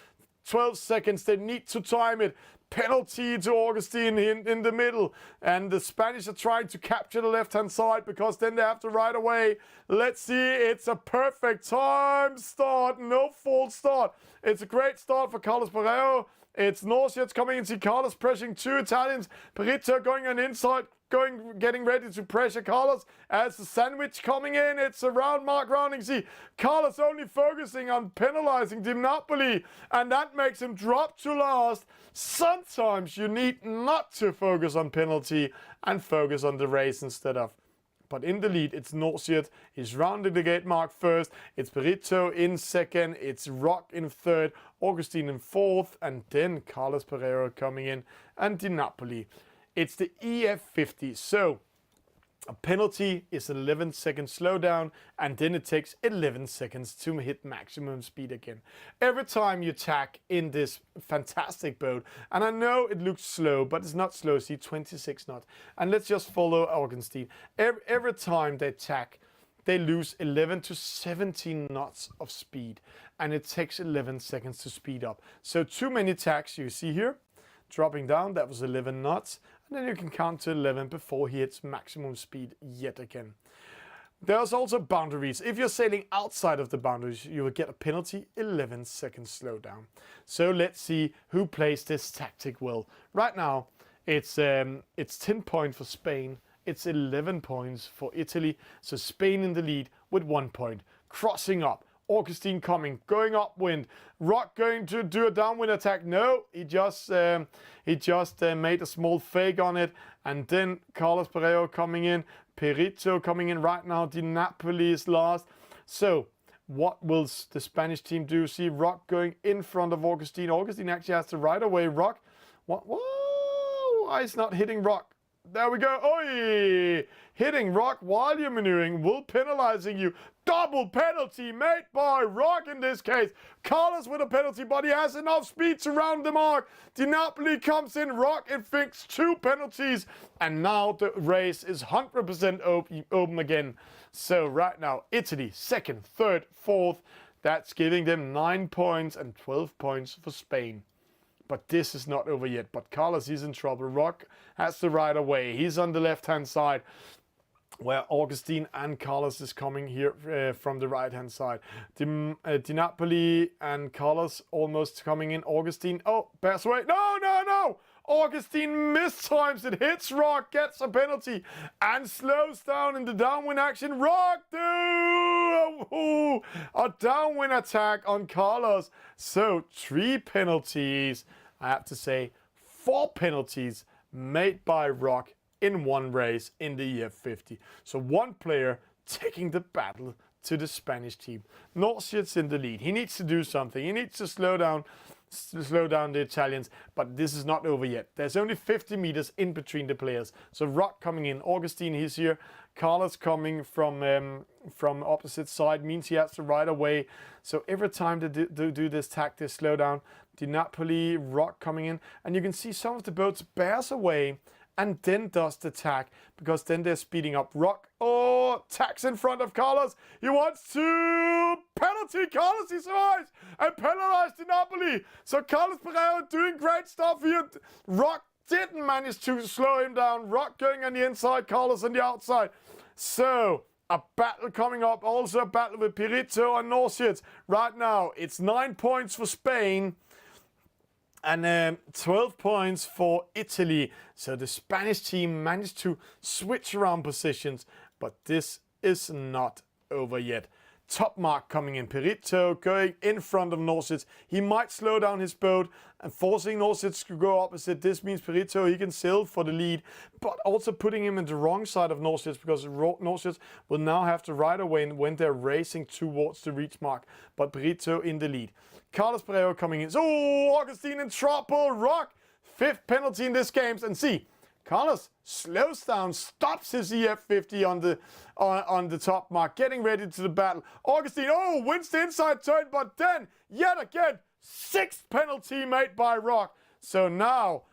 12 seconds, they need to time it. Penalty to Augustine in the middle. And the Spanish are trying to capture the left-hand side because then they have to ride away. Let's see, it's a perfect time start. No false start. It's a great start for Carlos Pereiro. It's Norsiets coming in, see Carlos pressuring 2 Italians. Petit going on inside, getting ready to pressure Carlos as the sandwich coming in. It's a round mark rounding. See, Carlos only focusing on penalizing Di Napoli, and that makes him drop to last. Sometimes you need not to focus on penalty and focus on the race instead of. But in the lead, it's Norsiet. He's rounding the gate mark first. It's Petit in second. It's Rock in third. Augustine in fourth. And then Carlos Pereiro coming in. And Di Napoli. It's the EF50. So a penalty is an 11-second slowdown. And then it takes 11 seconds to hit maximum speed again. Every time you tack in this fantastic boat, and I know it looks slow, but it's not slow. See, 26 knots. And let's just follow Augustine. Every time they tack, they lose 11 to 17 knots of speed. And it takes 11 seconds to speed up. So too many tacks, you see here. Dropping down, that was 11 knots. And then you can count to 11 before he hits maximum speed yet again. There's also boundaries. If you're sailing outside of the boundaries, you will get a penalty, 11 seconds slowdown. So let's see who plays this tactic well. Right now, it's 10 points for Spain. It's 11 points for Italy. So Spain in the lead with 1 point. Crossing up. Augustine coming, going upwind. Rock going to do a downwind attack. No, he just made a small fake on it. And then Carlos Pereiro coming in. Petit coming in right now. Di Napoli is last. So what will the Spanish team do? See Rock going in front of Augustine. Augustine actually has to ride away. Rock. What? Whoa! Why is not hitting Rock? There we go. Oi! Hitting Rock while you're maneuvering will penalizing you. Double penalty made by Rock in this case. Carlos with a penalty, but he has enough speed to round the mark. Di Napoli comes in. Rock inflicts 2 penalties. And now the race is 100% open again. So right now, Italy, 2nd, 3rd, 4th. That's giving them 9 points and 12 points for Spain. But this is not over yet. But Carlos is in trouble. Rock has to ride away. He's on the left-hand side, where Augustine and Carlos is coming here from the right-hand side. Di Napoli and Carlos almost coming in. Augustine, oh, pass away. No, no, no! Augustine mistimes it, hits Rock, gets a penalty, and slows down in the downwind action. Rock, a downwind attack on Carlos. So 3 penalties, I have to say 4 penalties made by Rock in one race in the EF50. So one player taking the battle to the Spanish team. Norsiet's in the lead. He needs to do something. He needs to slow down the Italians, but this is not over yet. There's only 50 meters in between the players. So Rock coming in, Augustine, he's here. Carlos coming from opposite side means he has to ride away. So every time they do this tack, they slow down. Di Napoli, Rock coming in, and you can see some of the boats bears away and then does the tack, because then they're speeding up. Rock, oh, tacks in front of Carlos. He wants to penalty. Carlos, he survives and penalized Di Napoli. So Carlos Pereiro doing great stuff here. Rock didn't manage to slow him down. Rock going on the inside, Carlos on the outside. So a battle coming up. Also a battle with Petit and Norsiet. Right now, it's 9 points for Spain. And 12 points for Italy. So the Spanish team managed to switch around positions, but this is not over yet. Top mark coming in. Petit going in front of Norsitz. He might slow down his boat and forcing Norsitz to go opposite. This means Petit, he can sail for the lead, but also putting him in the wrong side of Norsitz, because Norsitz will now have to ride away when they're racing towards the reach mark. But Petit in the lead. Carlos Pereiro coming in. Oh, Augustine in trouble. Rock, 5th penalty in this game. And see, Carlos slows down, stops his EF50 on the top mark, getting ready to the battle. Augustine, wins the inside turn, but then, yet again, 6th penalty made by Rock. So now,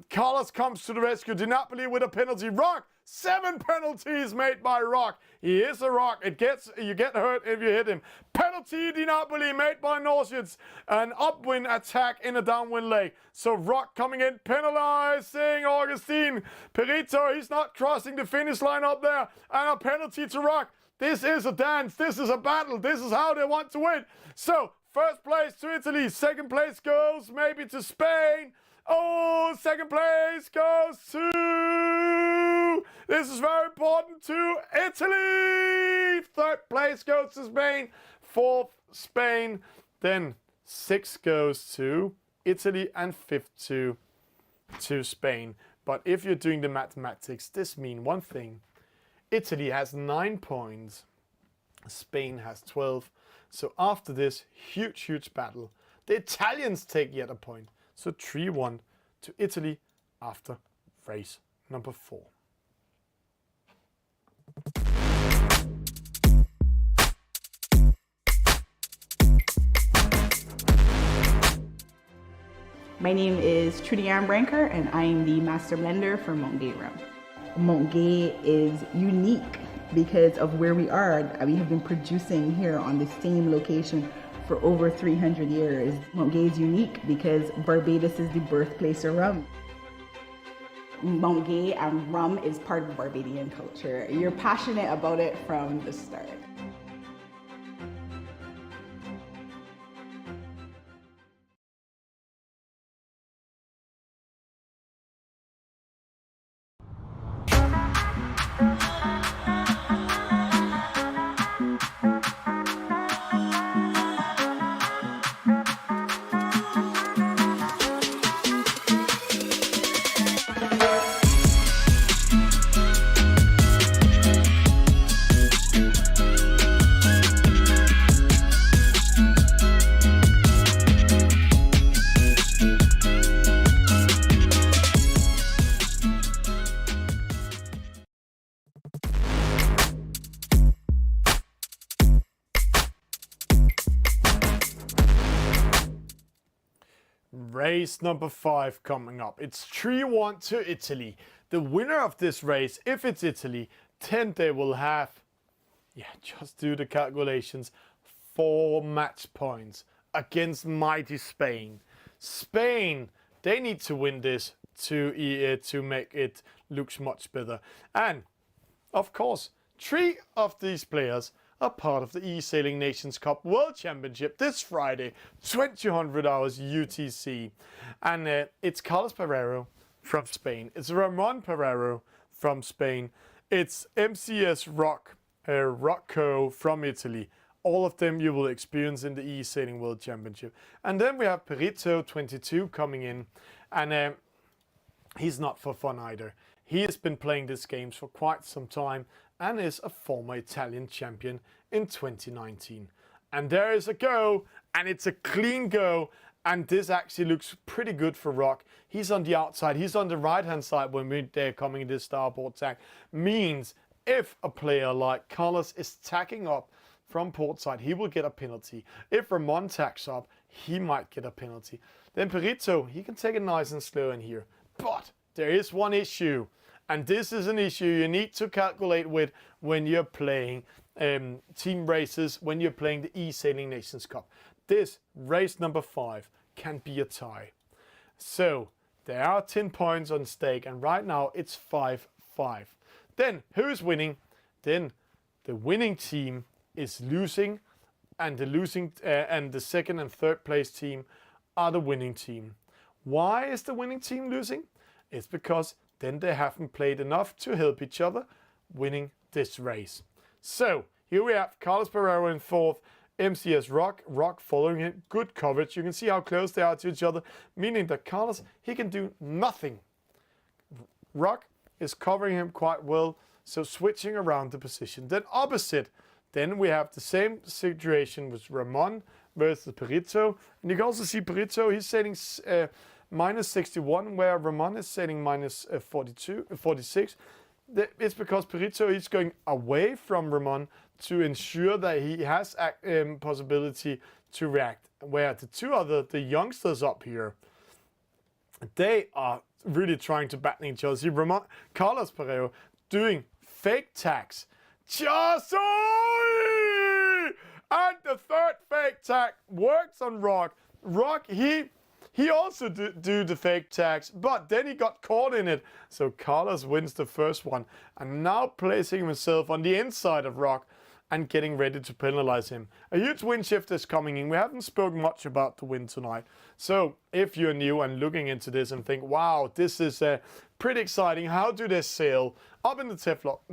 Carlos comes to the rescue. Di Napoli with a penalty. Rock, 7 penalties made by Rock. He is a Rock. You get hurt if you hit him. Penalty Di Napoli made by Norsitz. An upwind attack in a downwind leg. So Rock coming in, penalizing Augustine. Petit, he's not crossing the finish line up there. And a penalty to Rock. This is a dance. This is a battle. This is how they want to win. So, first place to Italy. Second place goes maybe to Spain. Oh, second place goes to... This is very important to Italy. Third place goes to Spain. 4th, Spain. Then 6th goes to Italy and 5th to Spain. But if you're doing the mathematics, this means one thing. Italy has 9 points. Spain has 12. So after this huge battle, the Italians take yet a point. So 3-1 to Italy after race number 4. My name is Trudy Ann Branker, and I am the master blender for Montgay Rum. Montgay is unique because of where we are. We have been producing here on the same location for over 300 years. Montgay is unique because Barbados is the birthplace of rum. Montgay and rum is part of Barbadian culture. You're passionate about it from the start. Race number 5 coming up. It's 3-1 to Italy. The winner of this race, if it's Italy, then they will have, just do the calculations, 4 match points against mighty Spain. Spain, they need to win this to make it look much better. And, of course, 3 of these players are part of the eSailing Nations Cup World Championship this Friday, 2000 hours UTC. And it's Carlos Pereiro from Spain. It's Ramon Pereiro from Spain. It's MCS Rocco from Italy. All of them you will experience in the eSailing World Championship. And then we have Petit, 22, coming in. And he's not for fun either. He has been playing these games for quite some time and is a former Italian champion in 2019. And there is a go, and it's a clean go, and this actually looks pretty good for Rock. He's on the outside, he's on the right hand side when they're coming in this starboard tack. Means if a player like Carlos is tacking up from port side, he will get a penalty. If Ramon tacks up, he might get a penalty. Then Petit, he can take it nice and slow in here. But there is one issue. And this is an issue you need to calculate with when you're playing team races, when you're playing the eSailing Nations Cup. This race number 5 can be a tie. So there are 10 points on stake, and right now it's 5-5. Then who's winning? Then the winning team is losing, and the second and third place team are the winning team. Why is the winning team losing? It's because then they haven't played enough to help each other winning this race. So here we have Carlos Pereira in 4th, MCS Rock following him. Good coverage. You can see how close they are to each other, meaning that Carlos, he can do nothing. Rock is covering him quite well, so switching around the position. Then opposite, then we have the same situation with Ramon versus Petit. And you can also see Petit, he's sailing minus 61, where Ramon is sailing minus 46. It's because Petit is going away from Ramon to ensure that he has possibility to react. Where the youngsters up here, they are really trying to battle each other. See Carlos Pereira doing fake tags. Just and the third fake tag works on Rock. Rock, he also do the fake tags, but then he got caught in it. So Carlos wins the first one and now placing himself on the inside of Rock and getting ready to penalize him. A huge wind shift is coming in. We haven't spoken much about the wind tonight. So if you're new and looking into this and think, wow, this is pretty exciting. How do they sail? Up in the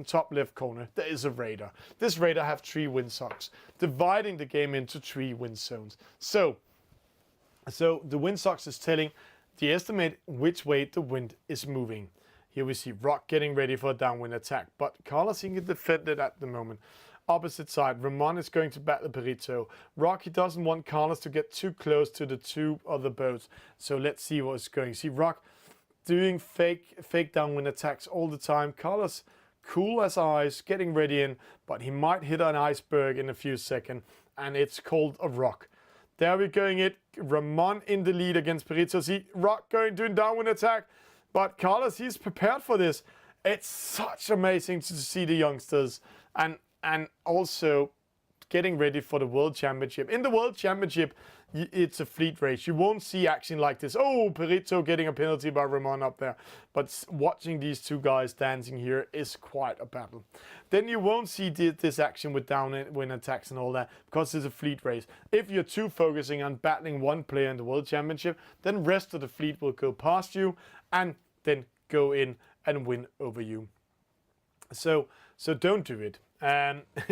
top left corner, there is a radar. This radar have 3 windsocks, dividing the game into 3 wind zones. So the windsocks is telling the estimate which way the wind is moving. Here we see Rock getting ready for a downwind attack, but Carlos can defend it at the moment. Opposite side, Ramon is going to battle Petit. Rock, he doesn't want Carlos to get too close to the 2 other boats. So let's see what's going. See Rock doing fake downwind attacks all the time. Carlos, cool as ice, getting ready in, but he might hit an iceberg in a few seconds, and it's called a rock. There we're going it. Ramon in the lead against Petit. See Rock doing downwind attack, but Carlos, he's prepared for this. It's such amazing to see the youngsters and also getting ready for the World Championship. In the World Championship, it's a fleet race. You won't see action like this. Oh, Petit getting a penalty by Ramon up there. But watching these 2 guys dancing here is quite a battle. Then you won't see this action with downwind attacks and all that because it's a fleet race. If you're too focusing on battling one player in the World Championship, then rest of the fleet will go past you and then go in and win over you. So don't do it.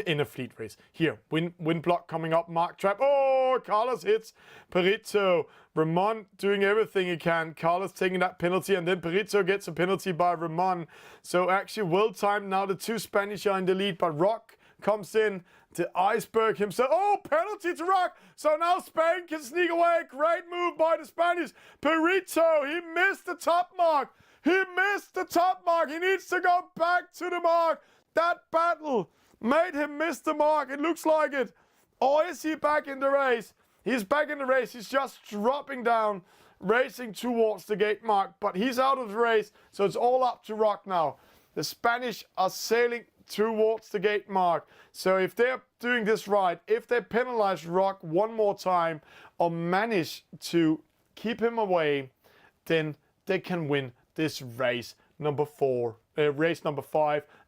In a fleet race. Here, wind block coming up, mark trap. Oh, Carlos hits Petit. Ramon doing everything he can. Carlos taking that penalty, and then Petit gets a penalty by Ramon. So actually well timed now. The 2 Spanish are in the lead, but Rock comes in. The iceberg himself. Oh, penalty to Rock. So now Spain can sneak away. Great move by the Spanish. Petit, he missed the top mark. He missed the top mark. He needs to go back to the mark. That battle made him miss the mark. It looks like it. Or is he back in the race? He's back in the race. He's just dropping down, racing towards the gate mark. But he's out of the race, so it's all up to Rock now. The Spanish are sailing towards the gate mark. So if they're doing this right, if they penalize Rock one more time or manage to keep him away, then they can win this race number 5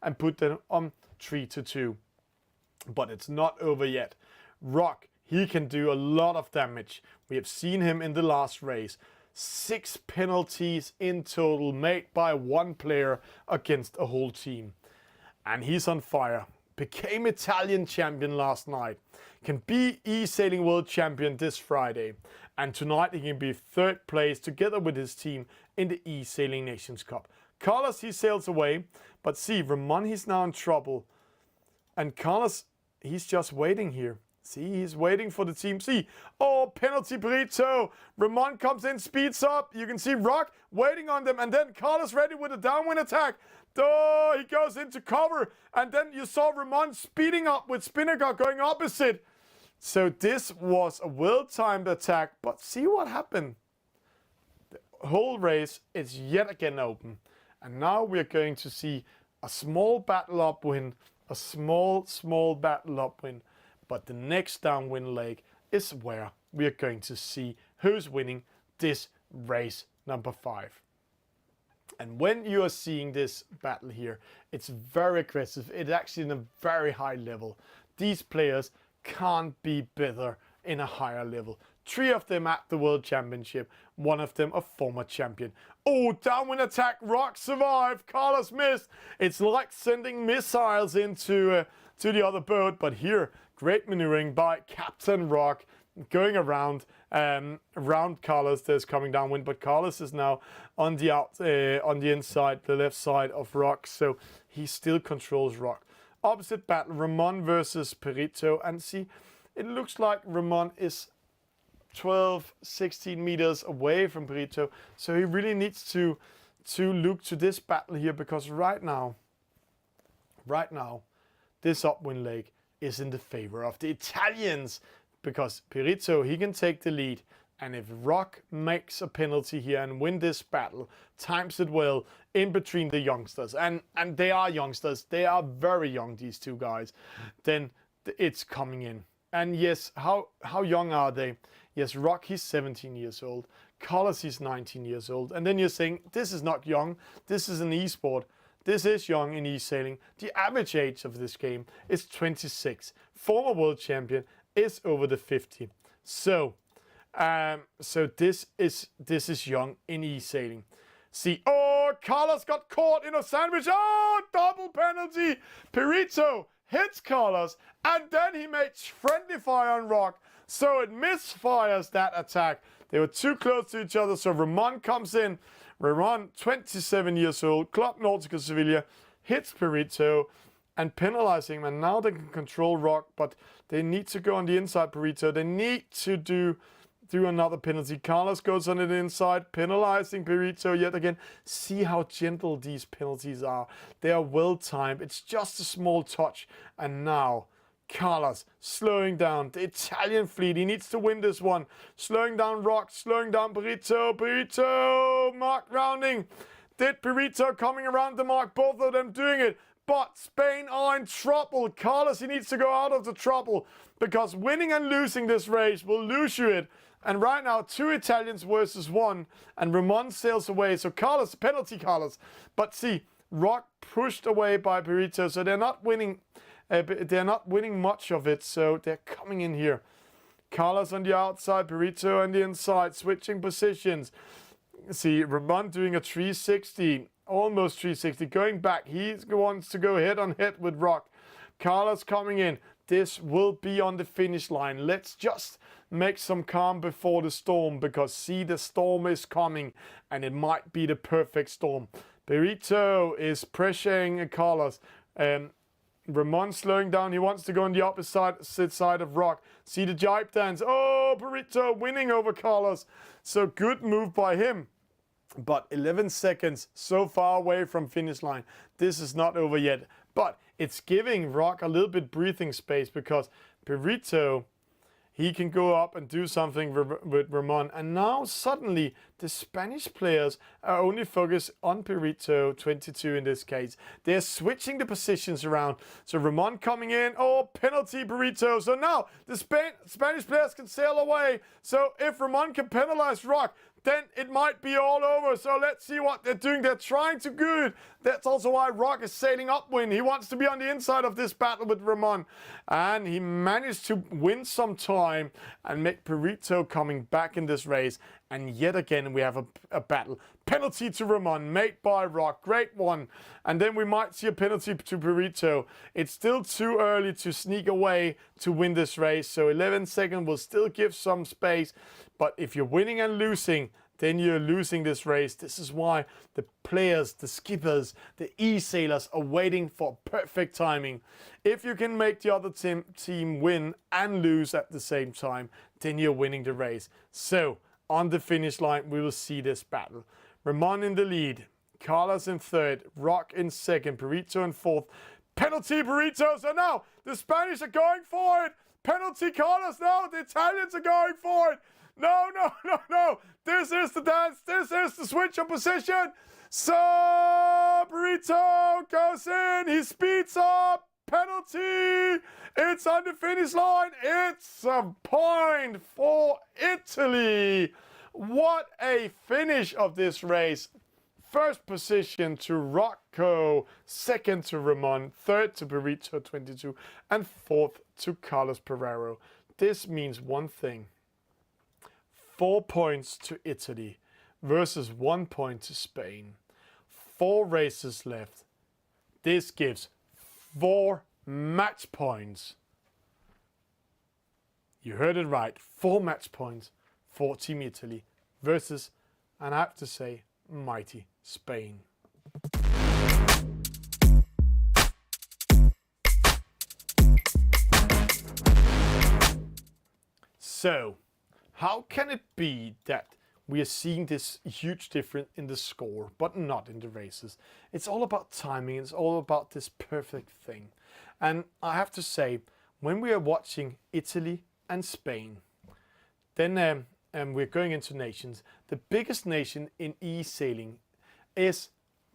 and put them on 3-2. But it's not over yet. Rock, he can do a lot of damage. We have seen him in the last race. 6 penalties in total made by 1 player against a whole team. And he's on fire. Became Italian champion last night. Can be eSailing World Champion this Friday. And tonight he can be 3rd place together with his team in the eSailing Nations Cup. Carlos, he sails away, but see, Ramon, he's now in trouble. And Carlos, he's just waiting here. See, he's waiting for the team. See, oh, penalty Petit. Ramon comes in, speeds up. You can see Rock waiting on them, and then Carlos ready with a downwind attack. Oh, he goes into cover, and then you saw Ramon speeding up with Spinnaker going opposite. So this was a well-timed attack, but see what happened. The whole race is yet again open. And now we're going to see a small battle upwind, a small battle upwind. But the next downwind leg is where we're going to see who's winning this race number 5. And when you are seeing this battle here, it's very aggressive. It's actually in a very high level. These players can't be better in a higher level. 3 of them at the World Championship, 1 of them a former champion. Oh, downwind attack, Rock survived, Carlos missed. It's like sending missiles into to the other boat, but here, great maneuvering by Captain Rock, going around Carlos. There's coming downwind, but Carlos is now on the inside, the left side of Rock, so he still controls Rock. Opposite battle, Ramon versus Perito, and see, it looks like Ramon is 12, 16 meters away from Perito, so he really needs to look to this battle here, because right now, this upwind leg is in the favor of the Italians, because Perito, he can take the lead, and if Rock makes a penalty here and win this battle, times it well in between the youngsters, and they are youngsters, they are very young, these two guys, then it's coming in. And yes, how young are they? Yes, Rock, he's 17 years old. Carlos, he's 19 years old. And then you're saying, this is not young. This is an esport. This is young in eSailing. The average age of this game is 26. Former world champion is over the 50. So this is young in eSailing. See, oh, Carlos got caught in a sandwich. Oh, double penalty. Perito hits Carlos, and then he makes friendly fire on Rock, so it misfires that attack. They were too close to each other, so Ramon comes in. Ramon, 27 years old, Club Nautical Sevilla, hits Perito and penalizing him, and now they can control Rock, but they need to go on the inside, Perito. They need to do another penalty. Carlos goes on the inside, penalizing Perito yet again. See how gentle these penalties are. They are well timed. It's just a small touch. And now, Carlos slowing down the Italian fleet. He needs to win this one. Slowing down Rock, slowing down Perito. Perito, mark rounding. Did Perito coming around the mark, both of them doing it. But Spain are in trouble. Carlos, he needs to go out of the trouble, because winning and losing this race will lose you it. And right now, 2 Italians versus 1, and Ramon sails away. So Carlos, penalty Carlos. But see, Rock pushed away by Perito, so they're not winning. They're not winning much of it, so they're coming in here. Carlos on the outside, Perito on the inside, switching positions. See, Ramon doing a 360, almost 360, going back. He wants to go head on head with Rock. Carlos coming in. This will be on the finish line. Let's just make some calm before the storm, because see, the storm is coming, and it might be the perfect storm. Perito is pressuring Carlos. Ramon slowing down. He wants to go on the opposite side of Rock. See the jibe dance. Oh, Perito winning over Carlos. So good move by him. But 11 seconds so far away from finish line. This is not over yet. But it's giving Rock a little bit breathing space, because Perito, he can go up and do something with Ramon. And now suddenly the Spanish players are only focused on Perito, 22 in this case. They're switching the positions around. So Ramon coming in. Oh, penalty Perito. So now the Spanish players can sail away. So if Ramon can penalize Rock, then it might be all over. So let's see what they're doing. They're trying to good. That's also why Rock is sailing upwind. He wants to be on the inside of this battle with Ramon. And he managed to win some time and make Perito coming back in this race. And yet again, we have a battle. Penalty to Ramon, made by Rock. Great one. And then we might see a penalty to Perito. It's still too early to sneak away to win this race. So 11 seconds will still give some space. But if you're winning and losing, then you're losing this race. This is why the players, the skippers, the e-sailors are waiting for perfect timing. If you can make the other team win and lose at the same time, then you're winning the race. So on the finish line, we will see this battle. Ramon in the lead, Carlos in third, Rock in second, Perito in fourth. Penalty Perito. So now the Spanish are going for it. Penalty Carlos. No, the Italians are going for it. No, no, no, no. This is the dance. This is the switch of position. So Perito goes in. He speeds up. Penalty. It's on the finish line. It's a point for Italy. What a finish of this race. First position to Rocco, second to Ramon, third to Perito 22, and fourth to Carlos Pereiro. This means one thing. 4 points to Italy versus 1 point to Spain. 4 races left. This gives 4 match points. You heard it right, 4 match points for Team Italy versus, and I have to say, mighty Spain. So, how can it be that we are seeing this huge difference in the score, but not in the races? It's all about timing, it's all about this perfect thing. And I have to say, when we are watching Italy and Spain, then we're going into nations. The biggest nation in eSailing is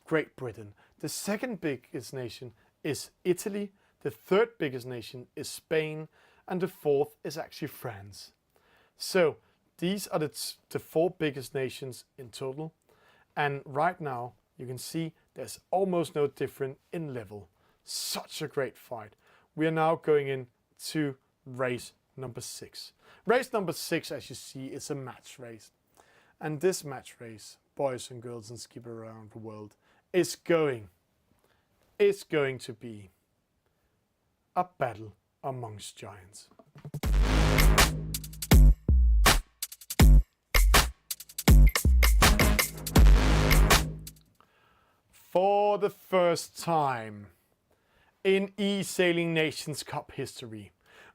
Great Britain. The second biggest nation is Italy. The third biggest nation is Spain. And the fourth is actually France. So these are the 4 biggest nations in total. And right now you can see there's almost no difference in level. Such a great fight. We are now going into race number 6. Race number 6, as you see, is a match race. And this match race, boys and girls and skip around the world, is going to be a battle amongst giants. For the first time in eSailing Nations Cup history,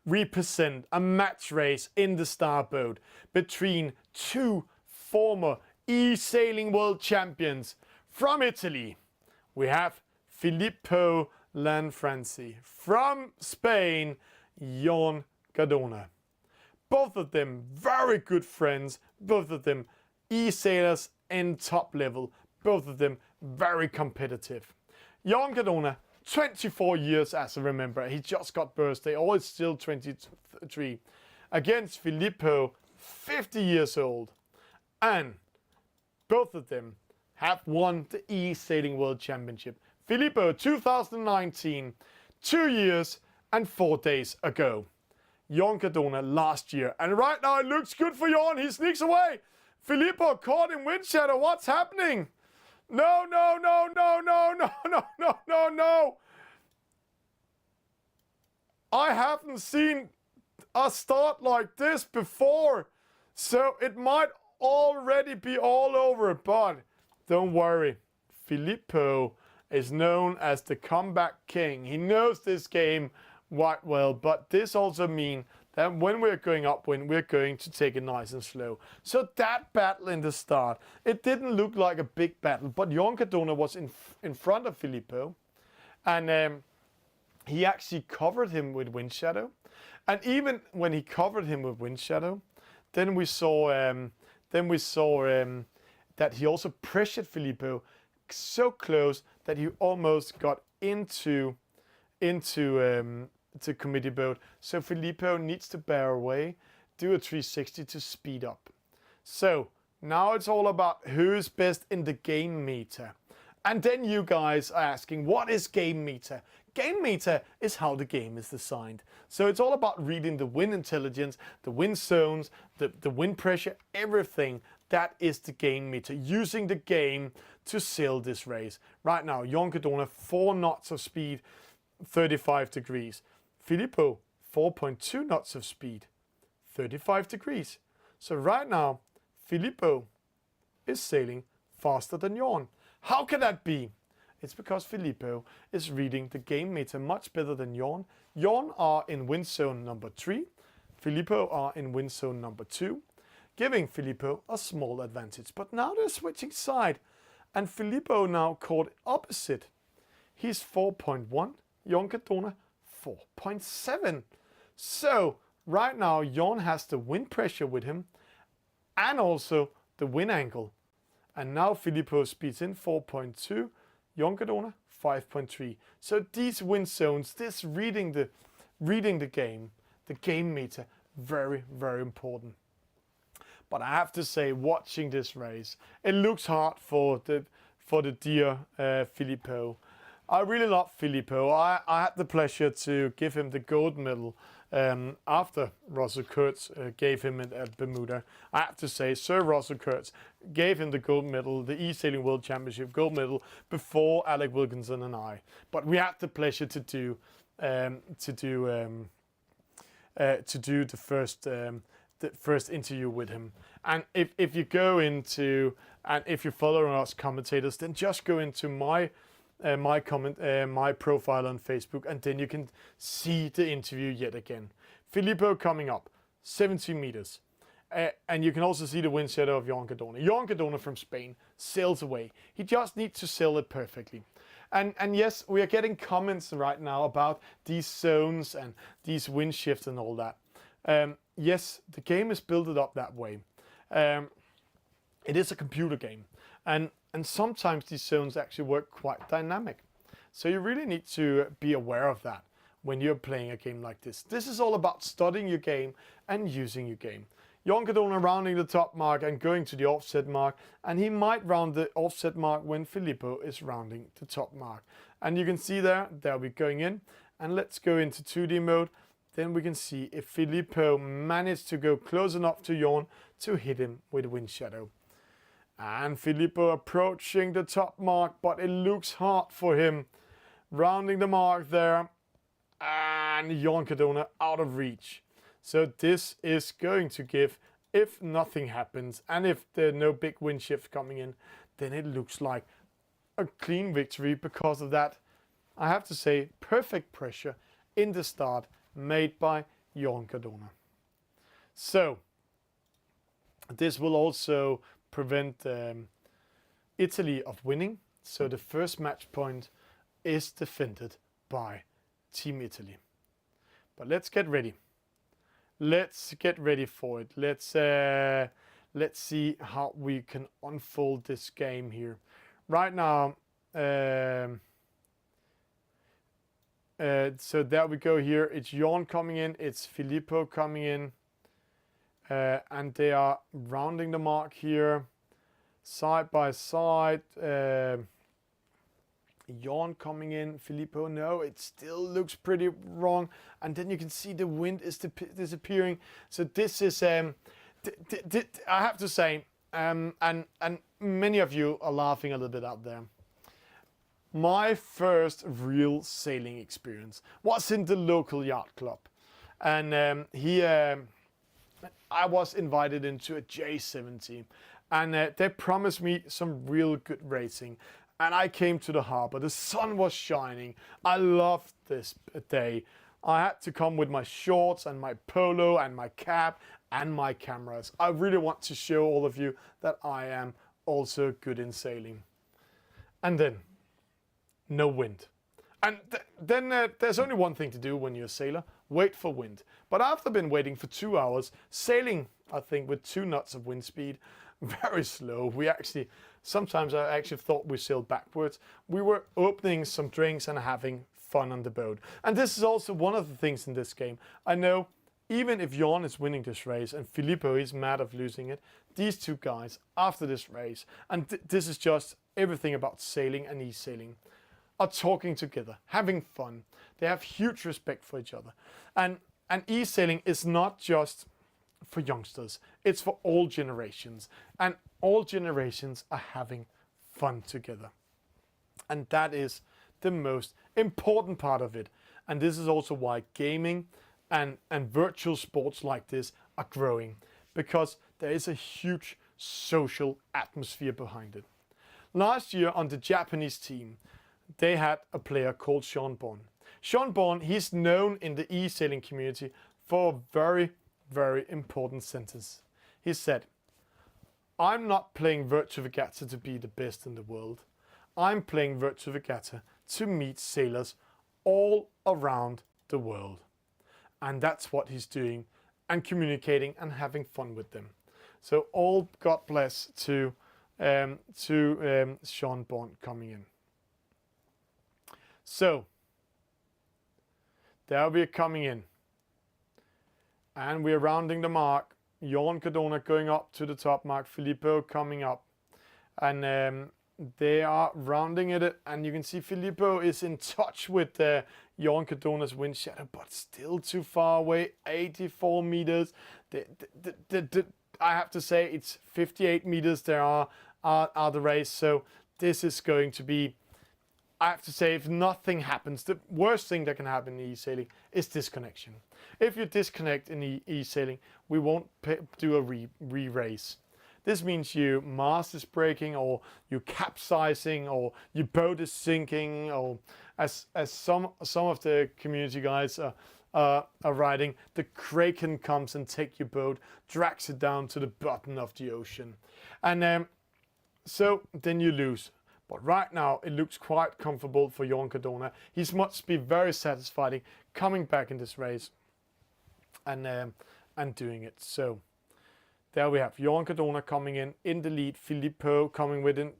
we present a match race in the Starboat between 2 former eSailing world champions from Italy. We have Filippo Lanfranci. From Spain, Jon Cardona. Both of them very good friends, both of them e-sailors in top level, both of them very competitive. Jon Cardona, 24 years as I remember, he just got birthday, or is still 23. Against Filippo, 50 years old. And both of them have won the e-sailing world championship. Filippo 2019, 2 years and 4 days ago. Jon Cardona last year. And right now it looks good for Jon. He sneaks away. Filippo caught in wind shadow. What's happening? No, no, no, no, no, no, no, no, no, no. I haven't seen a start like this before. So it might already be all over. But don't worry. Filippo is known as the comeback king. He knows this game quite well, but this also means that when we're going upwind, we're going to take it nice and slow. So that battle in the start, it didn't look like a big battle, but Jon Cardona was in front of Filippo, and he actually covered him with wind shadow. And even when he covered him with wind shadow, then we saw that he also pressured Filippo so close that he almost got into the committee boat. So Filippo needs to bear away, do a 360 to speed up. So now it's all about who's best in the game meter. And then you guys are asking, what is game meter? Game meter is how the game is designed. So it's all about reading the wind intelligence, the wind zones, the wind pressure, everything. That is the game meter, using the game to sail this race. Right now, Jon Cardona, 4 knots of speed, 35 degrees. Filippo, 4.2 knots of speed, 35 degrees. So right now, Filippo is sailing faster than Jon. How can that be? It's because Filippo is reading the game meter much better than Jon. Jon are in wind zone number 3. Filippo are in wind zone number 2. Giving Filippo a small advantage. But now they're switching side. And Filippo now caught opposite. He's 4.1. Jon Cardona 4.7. So right now Jon has the wind pressure with him and also the wind angle. And now Filippo speeds in 4.2. Jon Cardona 5.3. So these wind zones, this reading the game meter, very, very important. But I have to say, watching this race, it looks hard for the dear Filippo. I really love Filippo. I had the pleasure to give him the gold medal after Russell Kurtz gave him it at Bermuda. I have to say, Sir Russell Kurtz gave him the gold medal, the eSailing World Championship gold medal, before Alec Wilkinson and I. But we had the pleasure to do the first interview with him. And if you go into, and if you're following us commentators, then just go into my my profile on Facebook, and then you can see the interview yet again. Filippo coming up 70 meters, and you can also see the wind shadow of Jon Cardona. Jon Cardona from Spain sails away. He just needs to sail it perfectly. And yes, we are getting comments right now about these zones and these wind shifts and all that. Yes, the game is built up that way. It is a computer game, and sometimes these zones actually work quite dynamic. So you really need to be aware of that when you're playing a game like this. This is all about studying your game and using your game. Jon Cardona rounding the top mark and going to the offset mark, and he might round the offset mark when Filippo is rounding the top mark. And you can see there we're going in, and let's go into 2D mode. Then we can see if Filippo managed to go close enough to Jon to hit him with wind shadow. And Filippo approaching the top mark, but it looks hard for him. Rounding the mark there, and Jon Cardona out of reach. So this is going to give, if nothing happens, and if there are no big wind shifts coming in, then it looks like a clean victory because of that, I have to say, perfect pressure in the start made by Jon Cardona. So this will also prevent Italy of winning. So the first match point is defended by Team Italy. But let's get ready. Let's get ready for it. Let's see how we can unfold this game here. Right now, so there we go here. It's Jon coming in, it's Filippo coming in, and they are rounding the mark here, side by side. Jon coming in, Filippo, no, it still looks pretty wrong. And then you can see the wind is disappearing. So this is, I have to say, and many of you are laughing a little bit out there. My first real sailing experience was in the local yacht club. And I was invited into a J70. And they promised me some real good racing. And I came to the harbor. The sun was shining. I loved this day. I had to come with my shorts and my polo and my cap and my cameras. I really want to show all of you that I am also good in sailing. And then, no wind. And then there's only one thing to do when you're a sailor, wait for wind. But after been waiting for 2 hours, sailing, I think, with 2 knots of wind speed, very slow. Sometimes I actually thought we sailed backwards. We were opening some drinks and having fun on the boat. And this is also one of the things in this game. I know even if Jon is winning this race and Filippo is mad of losing it, these two guys after this race, and this is just everything about sailing and eSailing, are talking together, having fun. They have huge respect for each other. And eSailing is not just for youngsters, it's for all generations. And all generations are having fun together. And that is the most important part of it. And this is also why gaming and virtual sports like this are growing, because there is a huge social atmosphere behind it. Last year on the Japanese team, they had a player called Sean Bourne. Sean Bourne, he's known in the eSailing community for a very, very important sentence. He said, "I'm not playing Virtua Regatta to be the best in the world. I'm playing Virtua Regatta to meet sailors all around the world." And that's what he's doing, and communicating and having fun with them. So all God bless to Sean Bourne coming in. So there we're coming in, and we're rounding the mark. Jon Cardona going up to the top mark, Filippo coming up, and they are rounding it, and you can see Filippo is in touch with Jorn Cardona's wind shadow, but still too far away, 84 meters. I have to say it's 58 meters there are the race, so this is going to be, I have to say, if nothing happens, the worst thing that can happen in eSailing is disconnection. If you disconnect in eSailing, we won't do a re-race. This means your mast is breaking, or you capsizing, or your boat is sinking, or as some of the community guys are writing, the kraken comes and take your boat, drags it down to the bottom of the ocean, and so then you lose. But right now it looks quite comfortable for Jorn Cardona. He must be very satisfied coming back in this race and doing it. So there we have Jorn Cardona coming in the lead, Filippo coming within.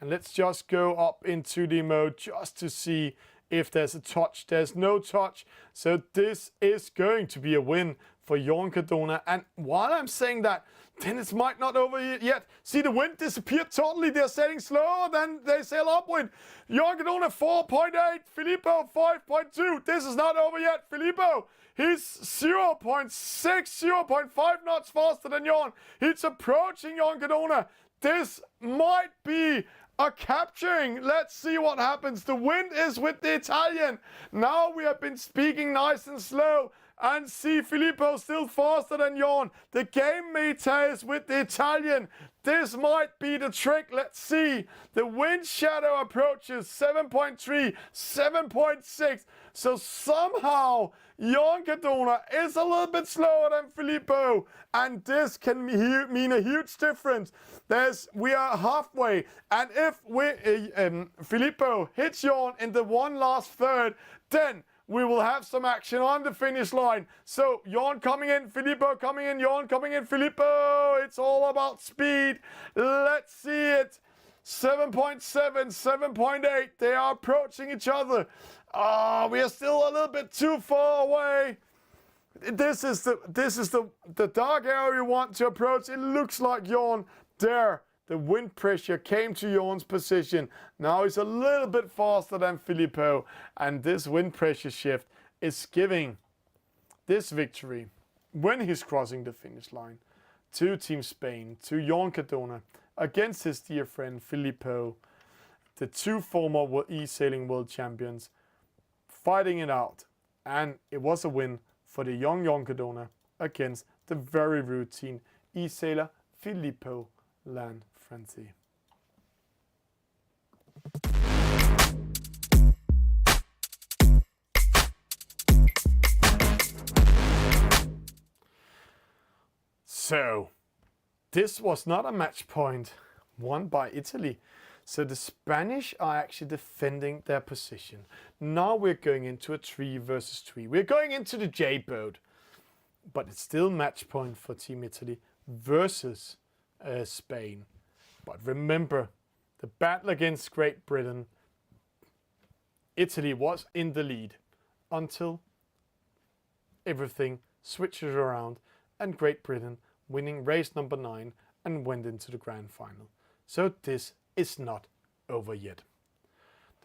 And let's just go up into the mode just to see if there's a touch. There's no touch. So this is going to be a win for Jorn Cardona. And while I'm saying that, then it might not over yet. See, the wind disappeared totally. They're sailing slower than they sail upwind. Jorn Cardona 4.8, Filippo 5.2. This is not over yet. Filippo, he's 0.6, 0.5 knots faster than Jorn. He's approaching Jorn Cardona. This might be a capturing. Let's see what happens. The wind is with the Italian. Now we have been speaking nice and slow, and see Filippo still faster than Jorn. The game meter is with the Italian. This might be the trick. Let's see. The wind shadow approaches 7.3, 7.6. So somehow Jorn Cardona is a little bit slower than Filippo, and this can mean a huge difference. We are halfway, and if Filippo hits Jorn in the one last third, then we will have some action on the finish line. So Jorn coming in, Filippo coming in, Jorn coming in, Filippo. It's all about speed. Let's see it. 7.7, 7.8. They are approaching each other. We are still a little bit too far away. This is the dark area we want to approach. It looks like Jorn there. The wind pressure came to Jorn's position. Now he's a little bit faster than Filippo, and this wind pressure shift is giving this victory when he's crossing the finish line to Team Spain, to Jorn Cardona, against his dear friend Filippo, the two former eSailing world champions, fighting it out. And it was a win for the young Jorn Cardona against the very routine eSailer Filippo Lanfranchi. So, this was not a match point won by Italy. So the Spanish are actually defending their position. Now we're going into a 3 versus 3. We're going into the J boat. But it's still match point for Team Italy versus Spain. But remember, the battle against Great Britain, Italy was in the lead until everything switches around and Great Britain winning race number 9 and went into the grand final. So this is not over yet.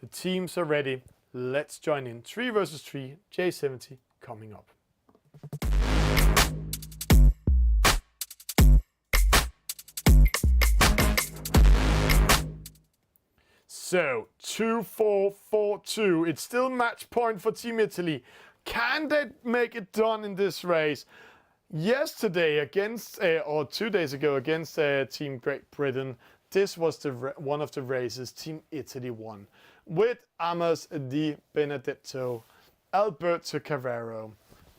The teams are ready. Let's join in. 3 versus 3, J70 coming up. So 2-4-4-2. It's still match point for Team Italy. Can they make it done in this race? Yesterday against, or 2 days ago against Team Great Britain, this was one of the races Team Italy won, with Amos Di Benedetto, Alberto Carrero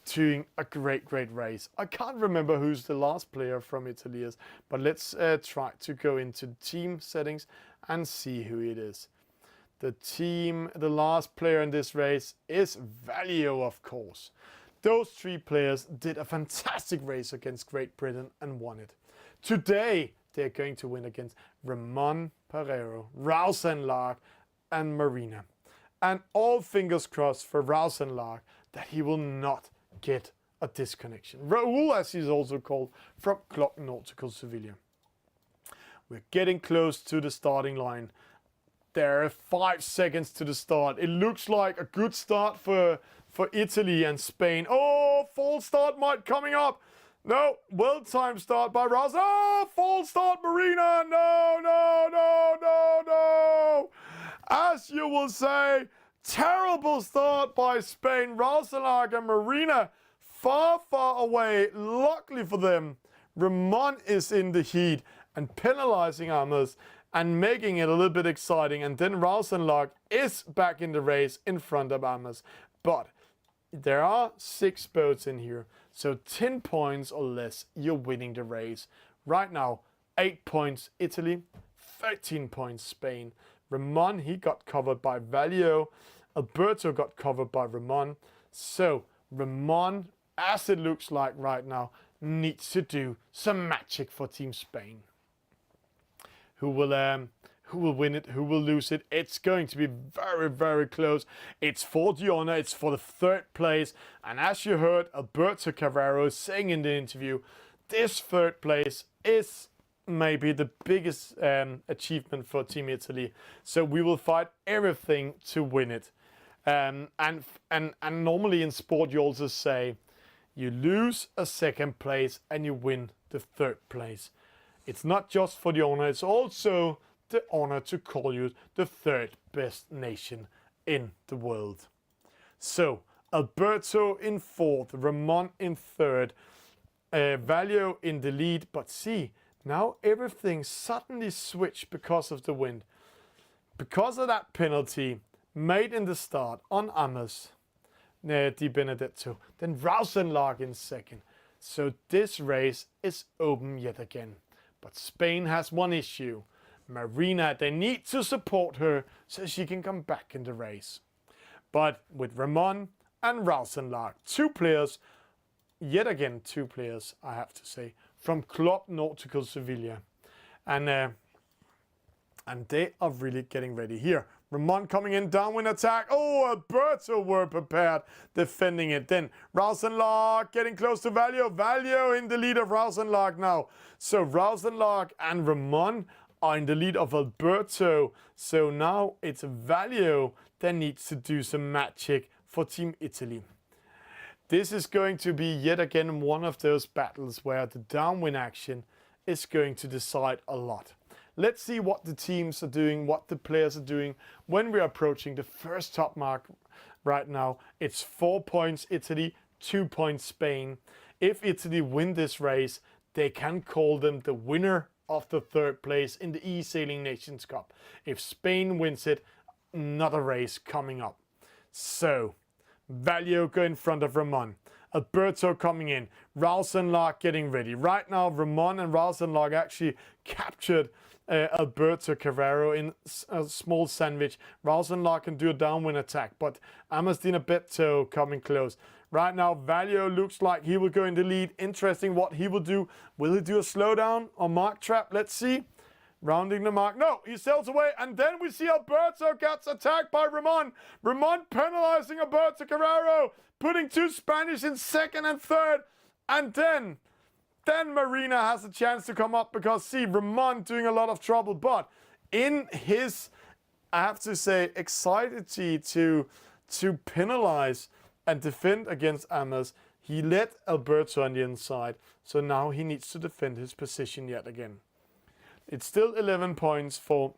doing a great race. I can't remember who's the last player from Italy is, but let's try to go into team settings and see who it is. The last player in this race is Valio, of course. Those 3 players did a fantastic race against Great Britain and won it. Today, they're going to win against Ramon Pereiro, Rausenlark, and Marina. And all fingers crossed for Rausenlark that he will not get a disconnection. Raul, as he's also called, from Clock Nautical Sevilla. We're getting close to the starting line. There are 5 seconds to the start. It looks like a good start for Italy and Spain. Oh, false start might coming up. No, well-timed start by Rouse. Oh, false start, Marina. No, no, no, no, no. As you will say, terrible start by Spain. Rausenlag and Marina far, far away. Luckily for them, Ramon is in the heat and penalizing Amos and making it a little bit exciting. And then Rausenlag is back in the race in front of Amos. But there are 6 boats in here. So 10 points or less, you're winning the race. Right now, 8 points Italy, 13 points Spain. Ramon, he got covered by Valio. Alberto got covered by Ramon. So Ramon, as it looks like right now, needs to do some magic for Team Spain. Who will win it? Who will lose it? It's going to be very, very close. It's for the honor. It's for the 3rd place. And as you heard Alberto Carrero saying in the interview, this 3rd place is maybe the biggest achievement for Team Italy. So we will fight everything to win it. And normally in sport you also say you lose a 2nd place and you win the 3rd place. It's not just for the honor, it's also the honor to call you the 3rd best nation in the world. So Alberto in 4th, Ramon in 3rd, Valio in the lead. But see, now everything suddenly switched because of the wind. Because of that penalty made in the start on Amos Di Benedetto. Then Rausenlag in 2nd. So this race is open yet again. But Spain has one issue. Marina, they need to support her so she can come back in the race. But with Ramon and Rausenlag, 2 players, yet again 2 players, I have to say, from Club Nautical Sevilla. And they are really getting ready here. Ramon coming in, downwind attack. Oh, Alberto were prepared, defending it. Then Rausenlag getting close to Valio. Valio in the lead of Rausenlag now. So Rausenlag and Ramon are in the lead of Alberto. So now it's Valio that needs to do some magic for Team Italy. This is going to be yet again one of those battles where the downwind action is going to decide a lot. Let's see what the teams are doing, what the players are doing when we're approaching the first top mark right now. It's 4 points Italy, 2 points Spain. If Italy win this race, they can call them the winner of the 3rd place in the eSailing Nations Cup. If Spain wins it, another race coming up. So, Valio go in front of Ramon. Alberto coming in. Rausenlag getting ready. Right now, Ramon and Rausenlag actually captured Alberto Carrero in a small sandwich. Rausenlag can do a downwind attack, but Amos Di Benedetto coming close. Right now, Valio looks like he will go in the lead. Interesting what he will do. Will he do a slowdown or mark trap? Let's see. Rounding the mark. No, he sails away. And then we see Alberto gets attacked by Ramon. Ramon penalizing Alberto Carrero, putting 2 Spanish in 2nd and 3rd. And then Marina has a chance to come up because, see, Ramon doing a lot of trouble. But in his, I have to say, anxiety to penalize and defend against Amos, he let Alberto on the inside. So now he needs to defend his position yet again. It's still 11 points for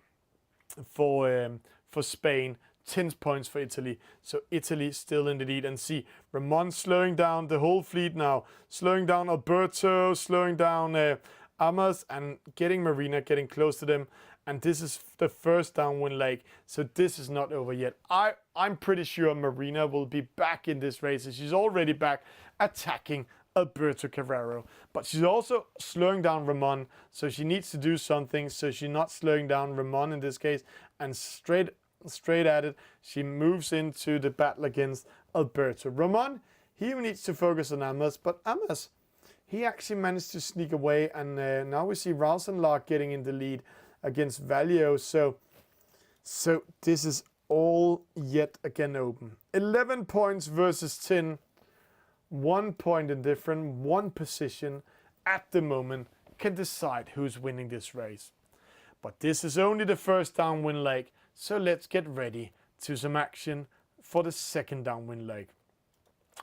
Spain, 10 points for Italy. So Italy still in the lead. And see, Ramon slowing down the whole fleet now. Slowing down Alberto, slowing down Amos, and getting Marina, getting close to them. And this is the first downwind leg. So this is not over yet. I'm pretty sure Marina will be back in this race. She's already back attacking Alberto Carrero. But she's also slowing down Ramon. So she needs to do something. So she's not slowing down Ramon in this case. And straight at it, she moves into the battle against Alberto. Ramon, he needs to focus on Amos. But Amos, he actually managed to sneak away. And now we see Rausenlag getting in the lead against Valio. So this is all yet again open. 11 points versus 10. 1 point indifferent, 1 position at the moment can decide who's winning this race. But this is only the first downwind leg, so let's get ready to some action for the second downwind leg.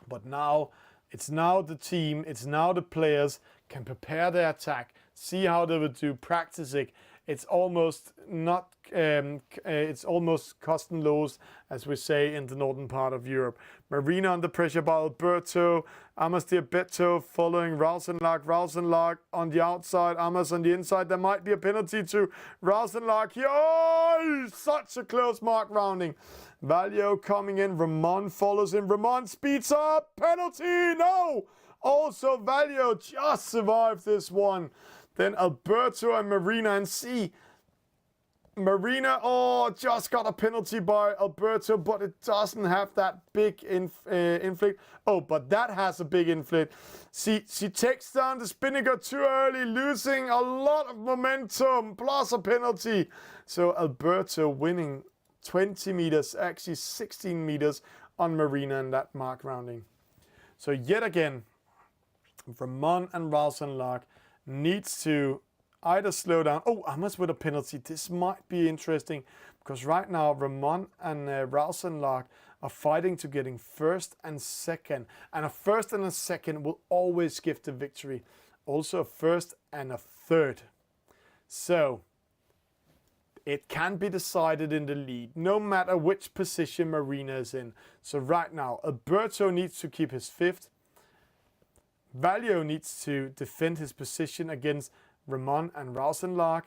But now, it's now the team, it's now the players can prepare their attack, see how they would do, practice it. It's almost not, it's almost custom lows, as we say in the northern part of Europe. Marina under pressure by Alberto, Amas Diabetto following Rausenlag on the outside, Amas on the inside. There might be a penalty to Rausenlag here. Oh, such a close mark rounding. Valio coming in, Ramon follows him, Ramon speeds up, penalty, no! Also Valio just survived this one. Then Alberto and Marina, and see, Marina, just got a penalty by Alberto, but it doesn't have that big inflict. Oh, but that has a big inflict. See, she takes down the Spinnaker too early, losing a lot of momentum, plus a penalty. So Alberto winning 20 meters, actually 16 meters on Marina in that mark rounding. So yet again, Ramon and Rausenlag needs to either slow down. Oh, Amas with a penalty. This might be interesting because right now Ramon and Rausenlag are fighting to getting first and second. And a first and a second will always give the victory. Also a first and a third. So it can be decided in the lead, no matter which position Marina is in. So right now, Alberto needs to keep his fifth. Valio needs to defend his position against Ramon and Rausenlag.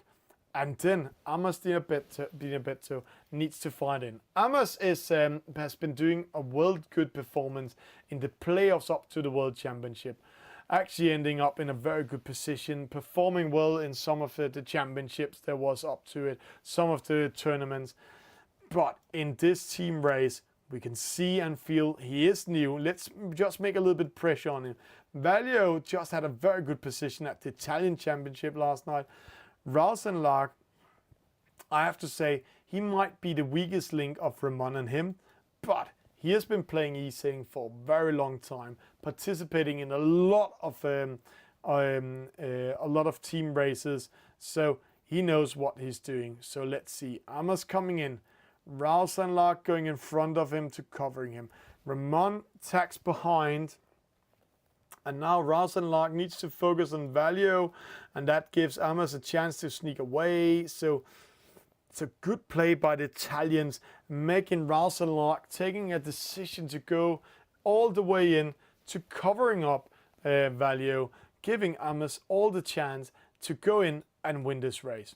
And then Amas Diabetto needs to fight in. Amas has been doing a world good performance in the playoffs up to the World Championship. Actually ending up in a very good position, performing well in some of the championships there was up to it, some of the tournaments. But in this team race, we can see and feel he is new. Let's just make a little bit pressure on him. Valio just had a very good position at the Italian Championship last night. Rausenlag, I have to say, he might be the weakest link of Ramon and him, but he has been playing eSailing for a very long time, participating in a lot of team races, so he knows what he's doing. So let's see. Amas coming in, Rausenlag going in front of him to covering him. Ramon tacks behind, and now Rausenlag needs to focus on Valio, and that gives Amas a chance to sneak away. So it's a good play by the Italians, making Rausenlag taking a decision to go all the way in to covering up Valio, giving Amas all the chance to go in and win this race.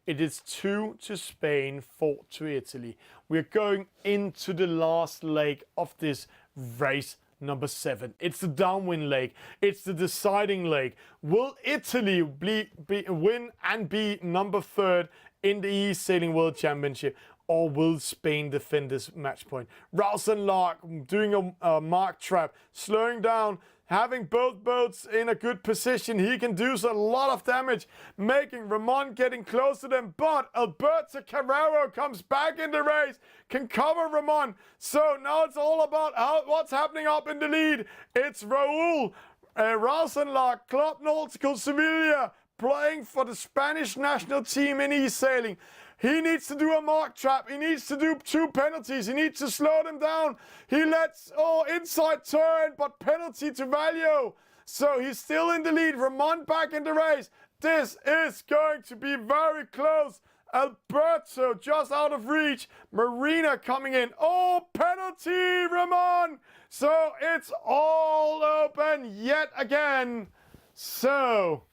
It is 2 to Spain, 4 to Italy. We're going into the last leg of this race, number 7. It's the downwind leg. It's the deciding leg. Will Italy win and be number 3 in the eSailing World Championship, or will Spain defend this match point? Rausenlag doing a mark trap, slowing down, having both boats in a good position. He can do a lot of damage, making Ramon getting close to them, but Alberto Carrero comes back in the race, can cover Ramon. So now it's all about what's happening up in the lead. It's Raul Rausenlag, Club Nautical Sevilla, playing for the Spanish national team in eSailing. He needs to do a mark trap. He needs to do 2 penalties. He needs to slow them down. He lets, inside turn, but penalty to Valio. So he's still in the lead. Ramon back in the race. This is going to be very close. Alberto just out of reach. Marina coming in. Oh, penalty, Ramon. So it's all open yet again. So